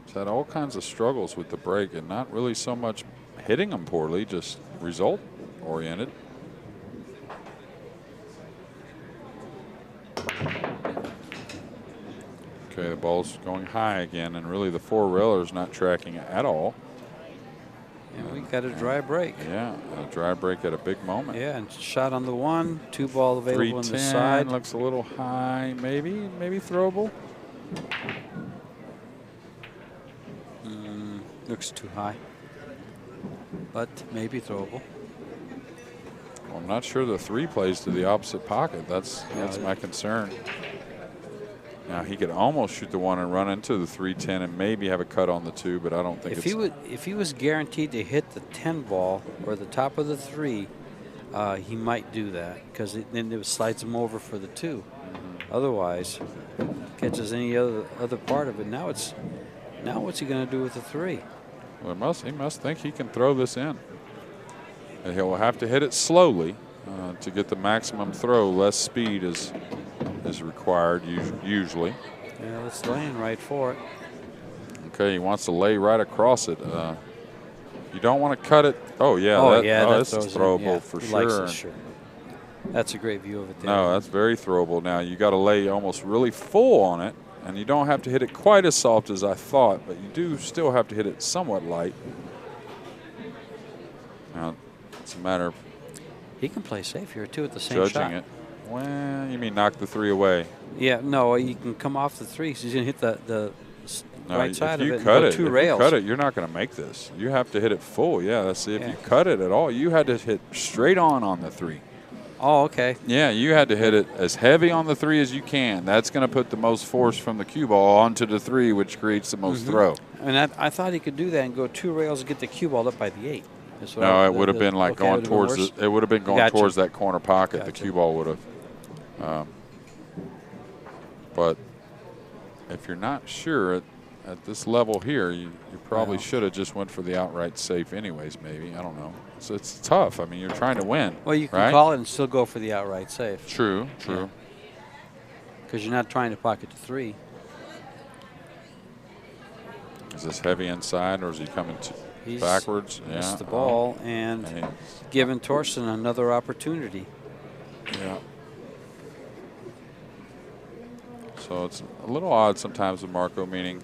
he's had all kinds of struggles with the break, and not really so much hitting them poorly, just result oriented. Okay, the ball's going high again, and really the 4-railer's not tracking at all. And we got a dry break. Yeah, a dry break at a big moment. Yeah, and shot on the 1, 2 ball available on the 310 side. looks a little high, maybe throwable. Looks too high, but maybe throwable. I'm not sure the 3 plays to the opposite pocket. That's my concern. Now he could almost shoot the 1 and run into the 3-10 and maybe have a cut on the 2, but I don't think if he was guaranteed to hit the 10 ball or the top of the 3, he might do that because then it slides him over for the 2. Otherwise, catches any other part of it. Now what's he going to do with the 3? Well, he must think he can throw this in. And he'll have to hit it slowly to get the maximum throw. Less speed is required usually. Yeah, it's laying right for it. Okay, he wants to lay right across it. You don't want to cut it. Oh yeah, that's throwable for sure. That's a great view of it there. No, that's very throwable. Now you got to lay almost really full on it, and you don't have to hit it quite as soft as I thought, but you do still have to hit it somewhat light. Now it's a matter of he can play safe here too at the same shot. Judging it. Well, you mean knock the 3 away? Yeah, no, you can come off the 3. So he's going to hit the right side of it and cut go it, 2 if rails. you cut it, you're not going to make this. You have to hit it full. Yeah, let's see. If you cut it at all, you had to hit straight on the 3. Oh, okay. Yeah, you had to hit it as heavy on the 3 as you can. That's going to put the most force from the cue ball onto the 3, which creates the most throw. And I thought he could do that and go 2 rails and get the cue ball up by the 8. No, it would have been like going towards it would have been going towards that corner pocket. Gotcha. The cue ball would have. But if you're not sure at this level here, you probably should have just went for the outright safe anyways, maybe. I don't know. So it's tough. I mean, you're trying to win. Well, you can call it and still go for the outright safe. True. Because you're not trying to pocket the 3. Is this heavy inside, or is he coming backwards? Missed the ball and giving Thorsten another opportunity. Yeah. So it's a little odd sometimes with Marco, meaning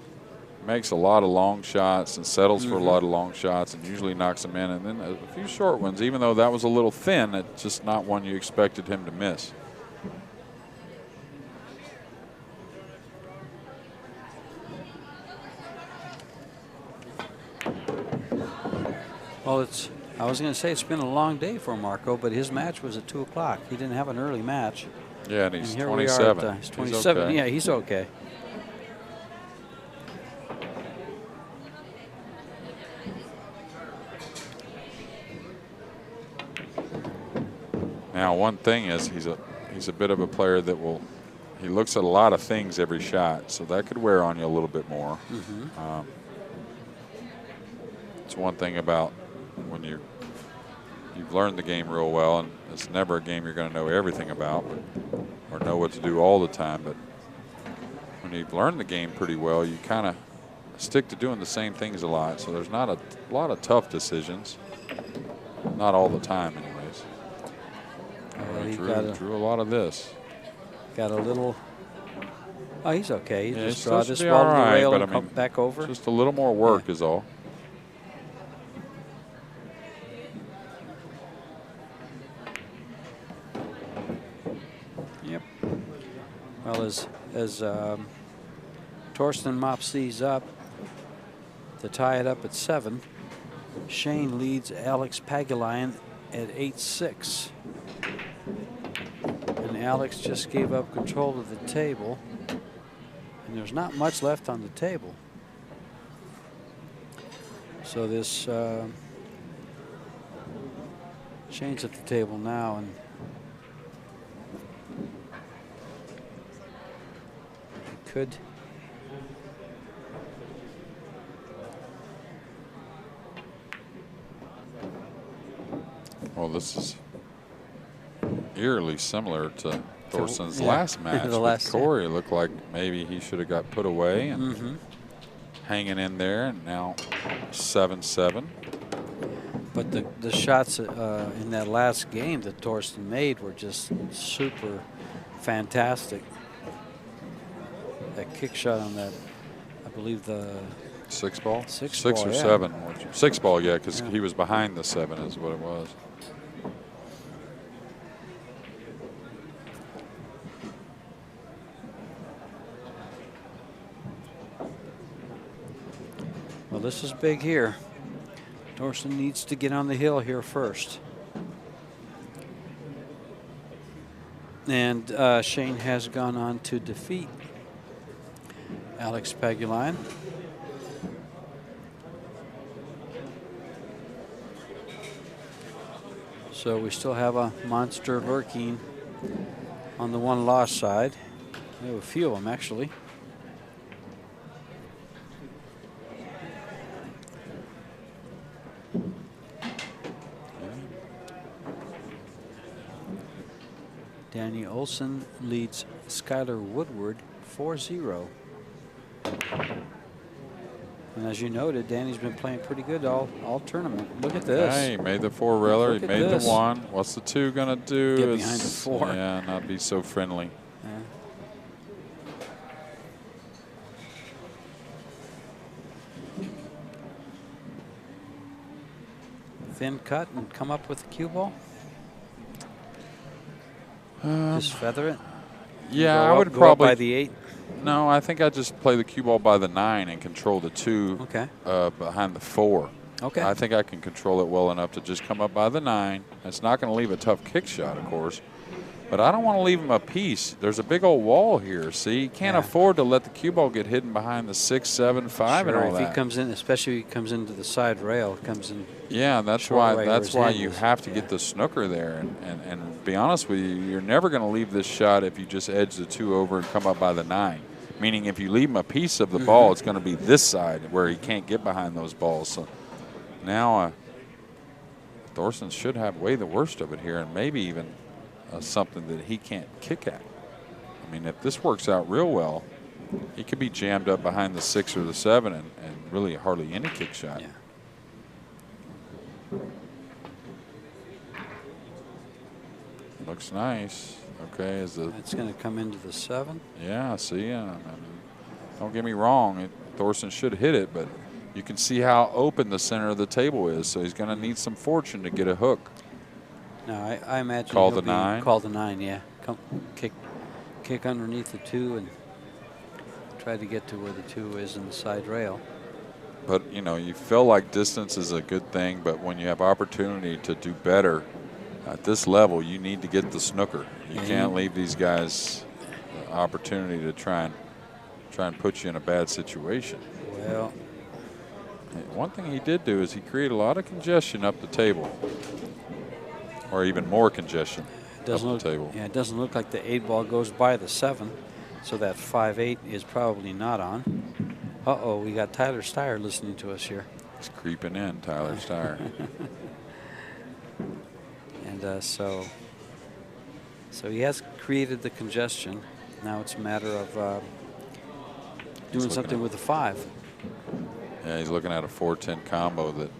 makes a lot of long shots and settles for a lot of long shots and usually knocks them in, and then a few short ones. Even though that was a little thin, it's just not one you expected him to miss. Well, I was going to say it's been a long day for Marco, but his match was at 2 o'clock. He didn't have an early match. Yeah, and he's here 27. We are at, he's 27. Okay. Yeah, he's okay. Now, one thing is he's a bit of a player that he looks at a lot of things every shot, so that could wear on you a little bit more. It's one thing about when you've learned the game real well, and it's never a game you're going to know everything about or know what to do all the time. But when you've learned the game pretty well, you kind of stick to doing the same things a lot. So there's not a lot of tough decisions, not all the time, anyways. Drew a lot of this. Got a little. Oh, he's okay. He just draw this ball to the rail and come back over. Just a little more work is all. Yep. Well, as Thorsten mops these up to tie it up at 7, Shane leads Alex Pagulayan at 8-6. And Alex just gave up control of the table. And there's not much left on the table. So this Shane's at the table now, and he could. Well, this is eerily similar to Thorsten's last match with Corey. It looked like maybe he should have got put away and hanging in there, and now 7-7. But the shots in that last game that Thorsten made were just super fantastic. That kick shot on that, I believe the 6 ball? 6 or ball, 7. 6 ball, yeah, because he was behind the 7 is what it was. Well, this is big here. Thorsten needs to get on the hill here first. And Shane has gone on to defeat Alex Paguline. So we still have a monster lurking on the one loss side. We have a few of them, actually. Danny Olson leads Skylar Woodward 4-0. And as you noted, Danny's been playing pretty good all tournament. Look at this. Hey, he made the 4-railer. He made this. the 1. What's the 2 going to do? Get behind the 4. Yeah, not be so friendly. Yeah. Thin cut and come up with the cue ball? Just feather it? Yeah, I would go probably. up by the 8? No, I think I'd just play the cue ball by the 9 and control the 2 behind the 4. Okay. I think I can control it well enough to just come up by the 9. It's not going to leave a tough kick shot, of course. But I don't want to leave him a piece. There's a big old wall here. See, he can't afford to let the cue ball get hidden behind the 6, 7, 5, and all that. If he comes in, especially if he comes into the side rail, comes in. Yeah, that's why you have to get the snooker there. And be honest with you, you're never going to leave this shot if you just edge the 2 over and come up by the 9. Meaning, if you leave him a piece of the ball, it's going to be this side where he can't get behind those balls. So now Thorsten should have way the worst of it here, and maybe even something that he can't kick at. I mean, if this works out real well, he could be jammed up behind the 6 or the 7 and really hardly any kick shot. Yeah. Looks nice. Okay, It's going to come into the 7. Yeah, see, don't get me wrong, Thorsten should hit it, but you can see how open the center of the table is, so he's going to need some fortune to get a hook. No, I imagine Call he'll the 9. Call the 9, yeah. Come, kick underneath the 2 and try to get to where the 2 is in the side rail. But, you know, you feel like distance is a good thing, but when you have opportunity to do better at this level, you need to get the snooker. You can't leave these guys the opportunity to try and put you in a bad situation. Well, one thing he did do is he created a lot of congestion up the table, or even more congestion up the table. Yeah, it doesn't look like the 8 ball goes by the 7, so that 5-8 is probably not on. Uh-oh, we got Tyler Steyer listening to us here. He's creeping in, Tyler Steyer. And so he has created the congestion. Now it's a matter of doing something with the 5. Yeah, he's looking at a 4-10 combo that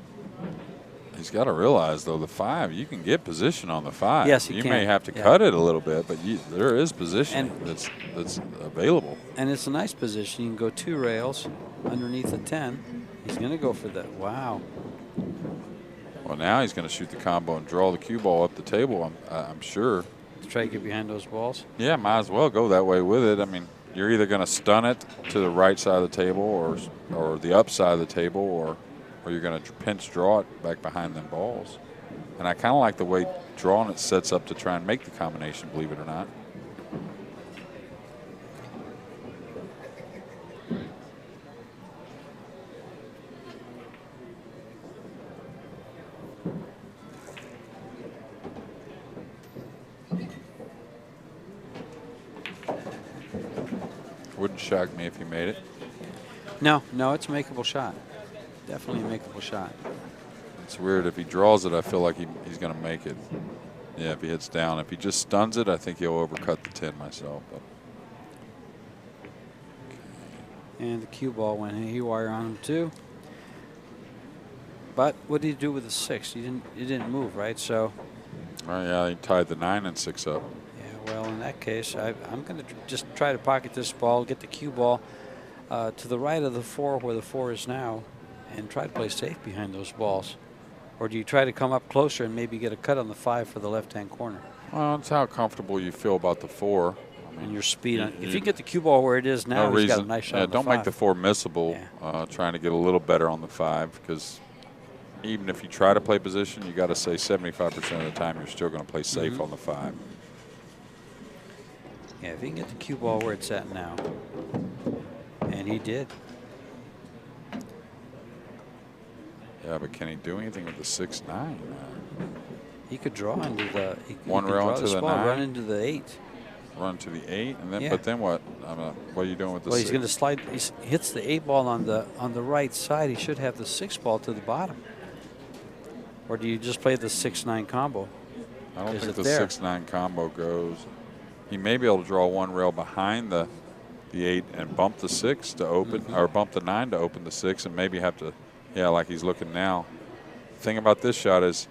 he's got to realize, though, the 5, you can get position on the 5. Yes, you may have to cut it a little bit, but there is position that's available. And it's a nice position. You can go 2 rails underneath the 10. He's going to go for that. Wow. Well, now he's going to shoot the combo and draw the cue ball up the table, I'm sure. To try to get behind those balls? Yeah, might as well go that way with it. I mean, you're either going to stun it to the right side of the table or the up side of the table, or you're going to pinch draw it back behind them balls. And I kind of like the way drawing it sets up to try and make the combination, believe it or not. Wouldn't shock me if he made it. No, it's a makeable shot. Definitely a makeable shot. It's weird. If he draws it, I feel like he's going to make it. Yeah, if he hits down. If he just stuns it, I think he'll overcut the 10 myself. But. Okay. And the cue ball went haywire on him too. But what did he do with the 6? He didn't move, right? So. Oh yeah, he tied the 9 and 6 up. Yeah, well, in that case, I'm going to just try to pocket this ball, get the cue ball to the right of the 4 where the 4 is now, and try to play safe behind those balls. Or do you try to come up closer and maybe get a cut on the 5 for the left-hand corner? Well, it's how comfortable you feel about the 4. I mean, and your speed. If you get the cue ball where it is now, he's got a nice shot on the don't 5. make the 4 missable. Yeah. Trying to get a little better on the 5, because even if you try to play position, you got to say 75% of the time you're still going to play safe on the 5. Yeah, if he can get the cue ball where it's at now. And he did. Yeah, but can he do anything with the 6-9? He could draw into the One he could rail draw into the the spot, 9. run into the 8. Run to the 8, and then Yeah. but then what? What are you doing with the Well, 6? he's going to slide. He hits the 8 ball on the right side. He should have the 6 ball to the bottom. Or do you just play the 6-9 combo? I don't Is think it the there? 6-9 combo goes. He may be able to draw one rail behind the 8 and bump the 6 to open, or bump the 9 to open the 6, and maybe have to, yeah, like he's looking now. The thing about this shot is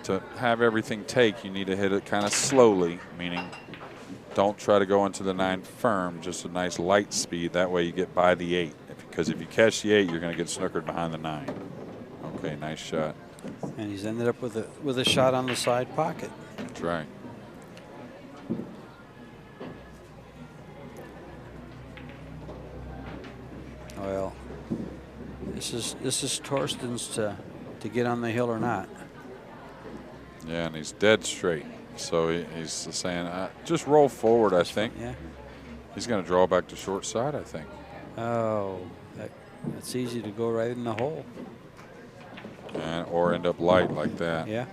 to have everything take, you need to hit it kind of slowly, meaning don't try to go into the 9 firm, just a nice light speed. That way you get by the 8. Because if you catch the 8, you're going to get snookered behind the 9. Okay, nice shot. And he's ended up with a shot on the side pocket. That's right. Well, this is Thorsten's to get on the hill or not. Yeah, and he's dead straight. So he's saying, just roll forward, I think. Yeah. He's going to draw back to short side, I think. Oh, that's easy to go right in the hole. Or end up light like that. Yeah.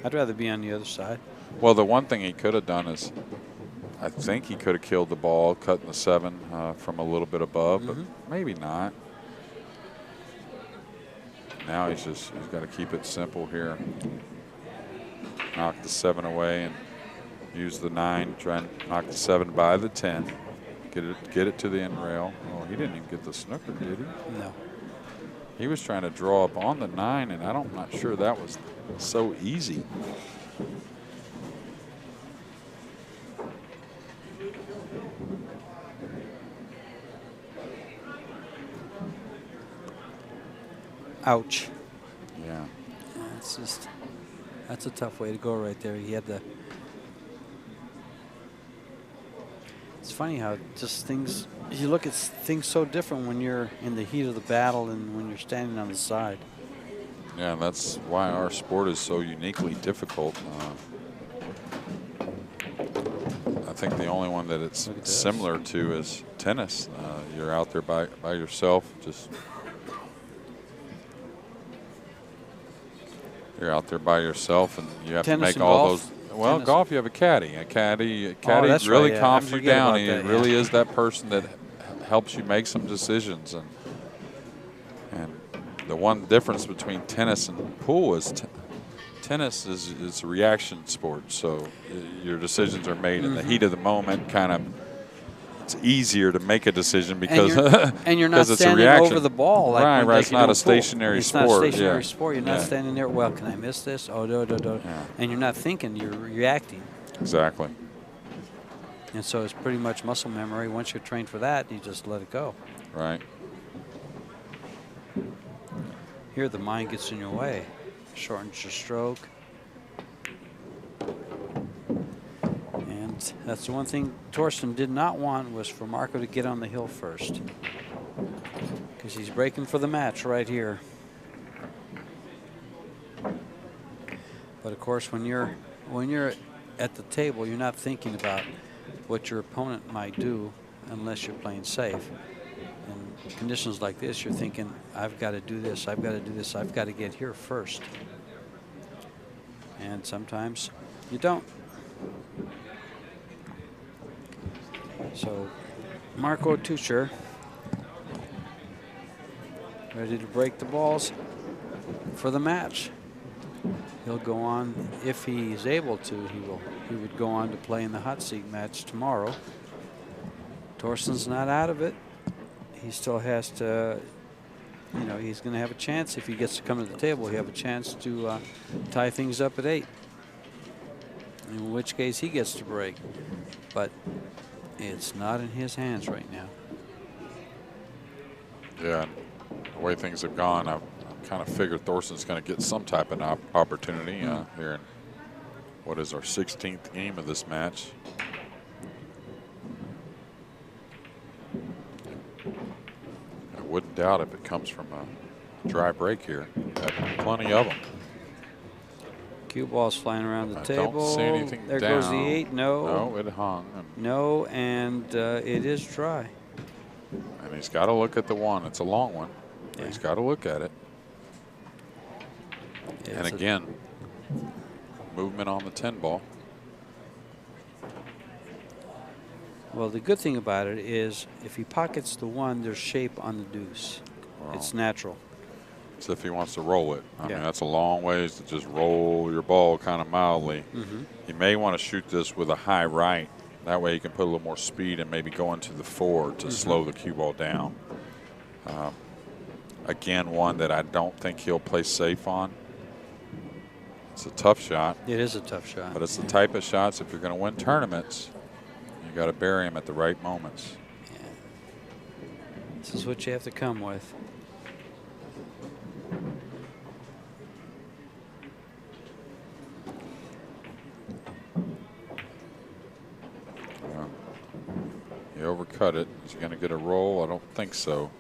I'd rather be on the other side. Well, the one thing he could have done is, I think he could have killed the ball, cutting the 7 from a little bit above, but maybe not. Now he's got to keep it simple here. Knock the 7 away and use the 9, try and knock the 7 by the 10. Get it to the end rail. Oh, he didn't even get the snooker, did he? No. He was trying to draw up on the 9, and I'm not sure that was so easy. Ouch. Yeah. That's a tough way to go right there. He had the. It's funny how just things, you look at things so different when you're in the heat of the battle and when you're standing on the side. Yeah, and that's why our sport is so uniquely difficult. I think the only one that it's similar to is tennis. You're out there by yourself, you're out there by yourself, and you have Tennis to make and all golf? those. Well, Tennis. golf, you have a caddy. A caddy that's really right, yeah. calms I you forget down. about He that, really yeah. is that person that helps you make some decisions. And the one difference between tennis and pool is tennis is a reaction sport. So your decisions are made in the heat of the moment. Kind of, it's easier to make a decision because and you're not it's a standing reaction. over the ball. Like right. like It's you not do a in pool. stationary It's sport. not a stationary yeah. sport. You're not Yeah. standing there. Well, can I miss this? Oh, no. Yeah. And you're not thinking. You're reacting. Exactly. And so it's pretty much muscle memory. Once you're trained for that, you just let it go. Right. Here, the mind gets in your way. Shortens your stroke. And that's the one thing Thorsten did not want, was for Marco to get on the hill first. Because he's breaking for the match right here. But of course, when you're at the table, you're not thinking about what your opponent might do unless you're playing safe. In conditions like this, you're thinking, I've got to do this, I've got to do this, I've got to get here first. And sometimes you don't. So Marco Teutscher ready to break the balls for the match. He'll go on, if he is able to, he would go on to play in the hot seat match tomorrow. Thorsten's not out of it. He still has to, he's going to have a chance. If he gets to come to the table, he'll have a chance to tie things up at 8. In which case he gets to break. But it's not in his hands right now. Yeah, the way things have gone, I've kind of figured Thorsten's going to get some type of opportunity here in what is our 16th game of this match. I wouldn't doubt if it comes from a dry break here. We've had plenty of them. Cue balls flying around the table. Don't see anything there down. Goes the 8. No. No, it hung. No, and it is dry. And he's got to look at the 1. It's a long one. Yeah. He's got to look at it. Yeah, and again, movement on the 10 ball. Well, the good thing about it is if he pockets the 1, there's shape on the deuce. Well, it's natural. As if he wants to roll it. I Yeah. mean, that's a long ways to just roll your ball kind of mildly. Mm-hmm. He may want to shoot this with a high right. That way he can put a little more speed and maybe go into the 4 to slow the cue ball down. Again, one that I don't think he'll play safe on. It's a tough shot. It is a tough shot. But it's the type of shots, if you're going to win tournaments, you got to bury them at the right moments. Yeah. This is what you have to come with. He overcut it. Is he going to get a roll? I don't think so.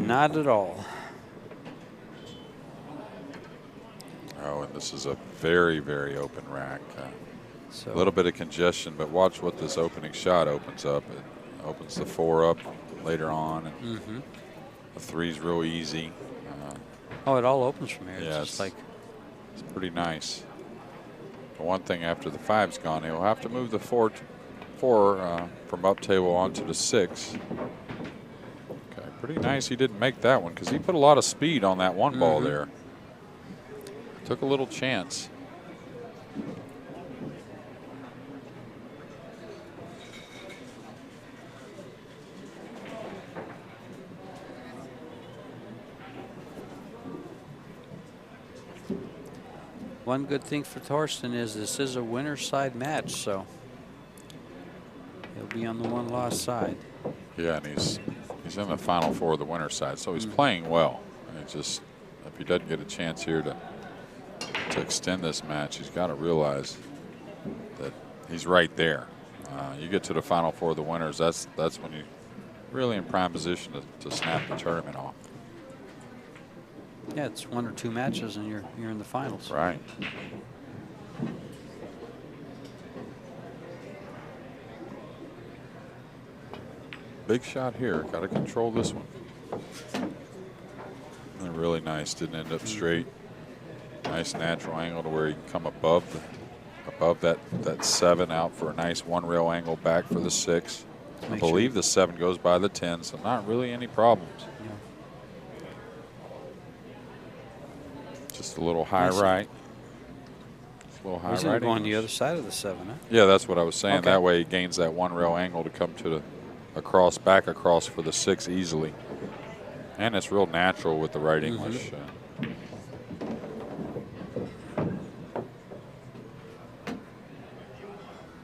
Not at all. Oh, and this is a very, very open rack. So A little bit of congestion, but watch what this opening shot opens up. It opens the 4 up later on, and the 3's real easy. oh, it all opens from here. Yeah, It's just like it's pretty nice. The one thing after the 5's gone, he'll have to move the 4 from up table onto the 6. Okay, pretty nice. He didn't make that one because he put a lot of speed on that 1 ball there. Took a little chance. one good thing for Thorsten is this is a winner's side match, so he'll be on the 1-loss side. Yeah, and he's in the final 4 of the winner's side, so he's playing well. And it just, if he doesn't get a chance here to extend this match, he's got to realize that he's right there. You get to the final 4 of the winners, that's when you're really in prime position to snap the tournament off. Yeah, it's 1 or 2 matches and you're in the finals. Right. Big shot here. Got to control this one. And really nice. Didn't end up straight. Nice natural angle to where he can come above that 7 out for a nice 1-rail angle back for the 6. I believe the 7 goes by the 10, so not really any problems. Yeah. Just a little high right. Just a little high He's right. going on the other side of the 7, huh? Yeah, that's what I was saying. Okay. That way he gains that 1-rail angle to come to the back across for the 6 easily. And it's real natural with the right English.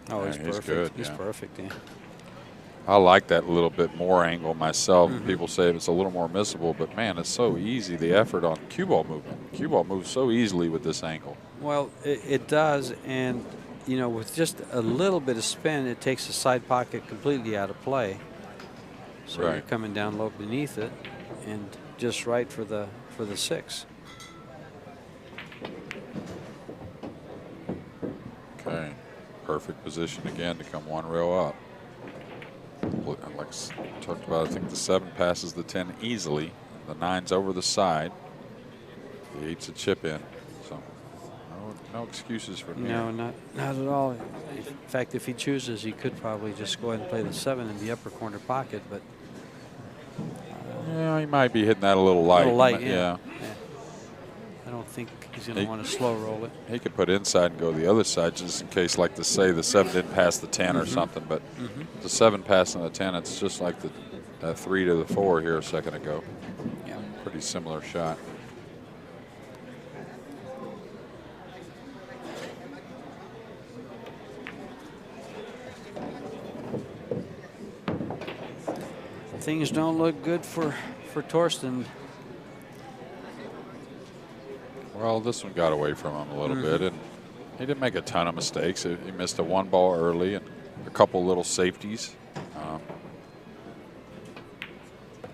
Oh, Yeah, he's he's perfect. good, He's yeah. perfect, yeah. I like that little bit more angle myself. People say it's a little more missable, but man, it's so easy. The effort on cue ball movement. Cue ball moves so easily with this angle. Well, it does, and you know, with just a little bit of spin, it takes the side pocket completely out of play. So you're Right. coming down low beneath it, and just right for the 6. Okay, perfect position again to come 1 rail up. Like I talked about, I think the 7 passes the 10 easily. The 9's over the side. The 8's a chip in. So no excuses for me. No, not at all. In fact, if he chooses, he could probably just go ahead and play the 7 in the upper corner pocket, but Yeah, he might be hitting that a little light. a little light, Yeah. yeah. I don't think he's going to want to slow roll it. He could put inside and go the other side just in case, like to say, the 7 didn't pass the 10 or something. But the 7 passing the 10, it's just like the 3 to the 4 here a second ago. Yeah. Pretty similar shot. Things don't look good for Thorsten. Well, this one got away from him a little bit, and he didn't make a ton of mistakes. He missed a 1 ball early and a couple little safeties.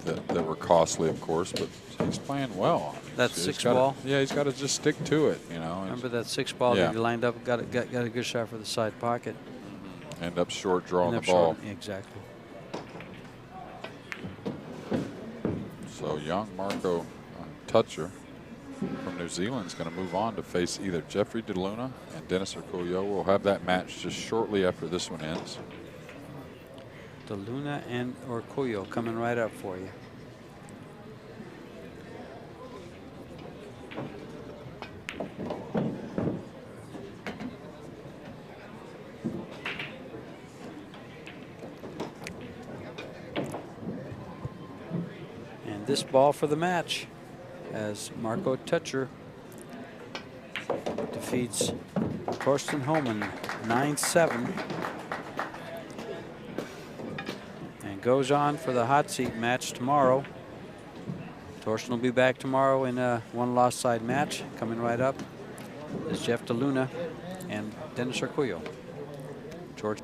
that were costly, of course, but he's playing well. That He's 6 gotta- ball. Yeah, he's got to just stick to it, you know. Remember that 6 ball Yeah. that he lined up, got a good shot for the side pocket. End up short drawing End the up ball. short, exactly. So young Marco Teutscher from New Zealand is going to move on to face either Jeffrey DeLuna and Dennis Urkuljo. We'll have that match just shortly after this one ends. DeLuna and Urkuljo coming right up for you. And this ball for the match as Marco Teutscher defeats Thorsten Hohmann 9-7 and goes on for the hot seat match tomorrow. Thorsten will be back tomorrow in a 1 loss side match. Coming right up is Jeff DeLuna and Dennis Urkuljo. George.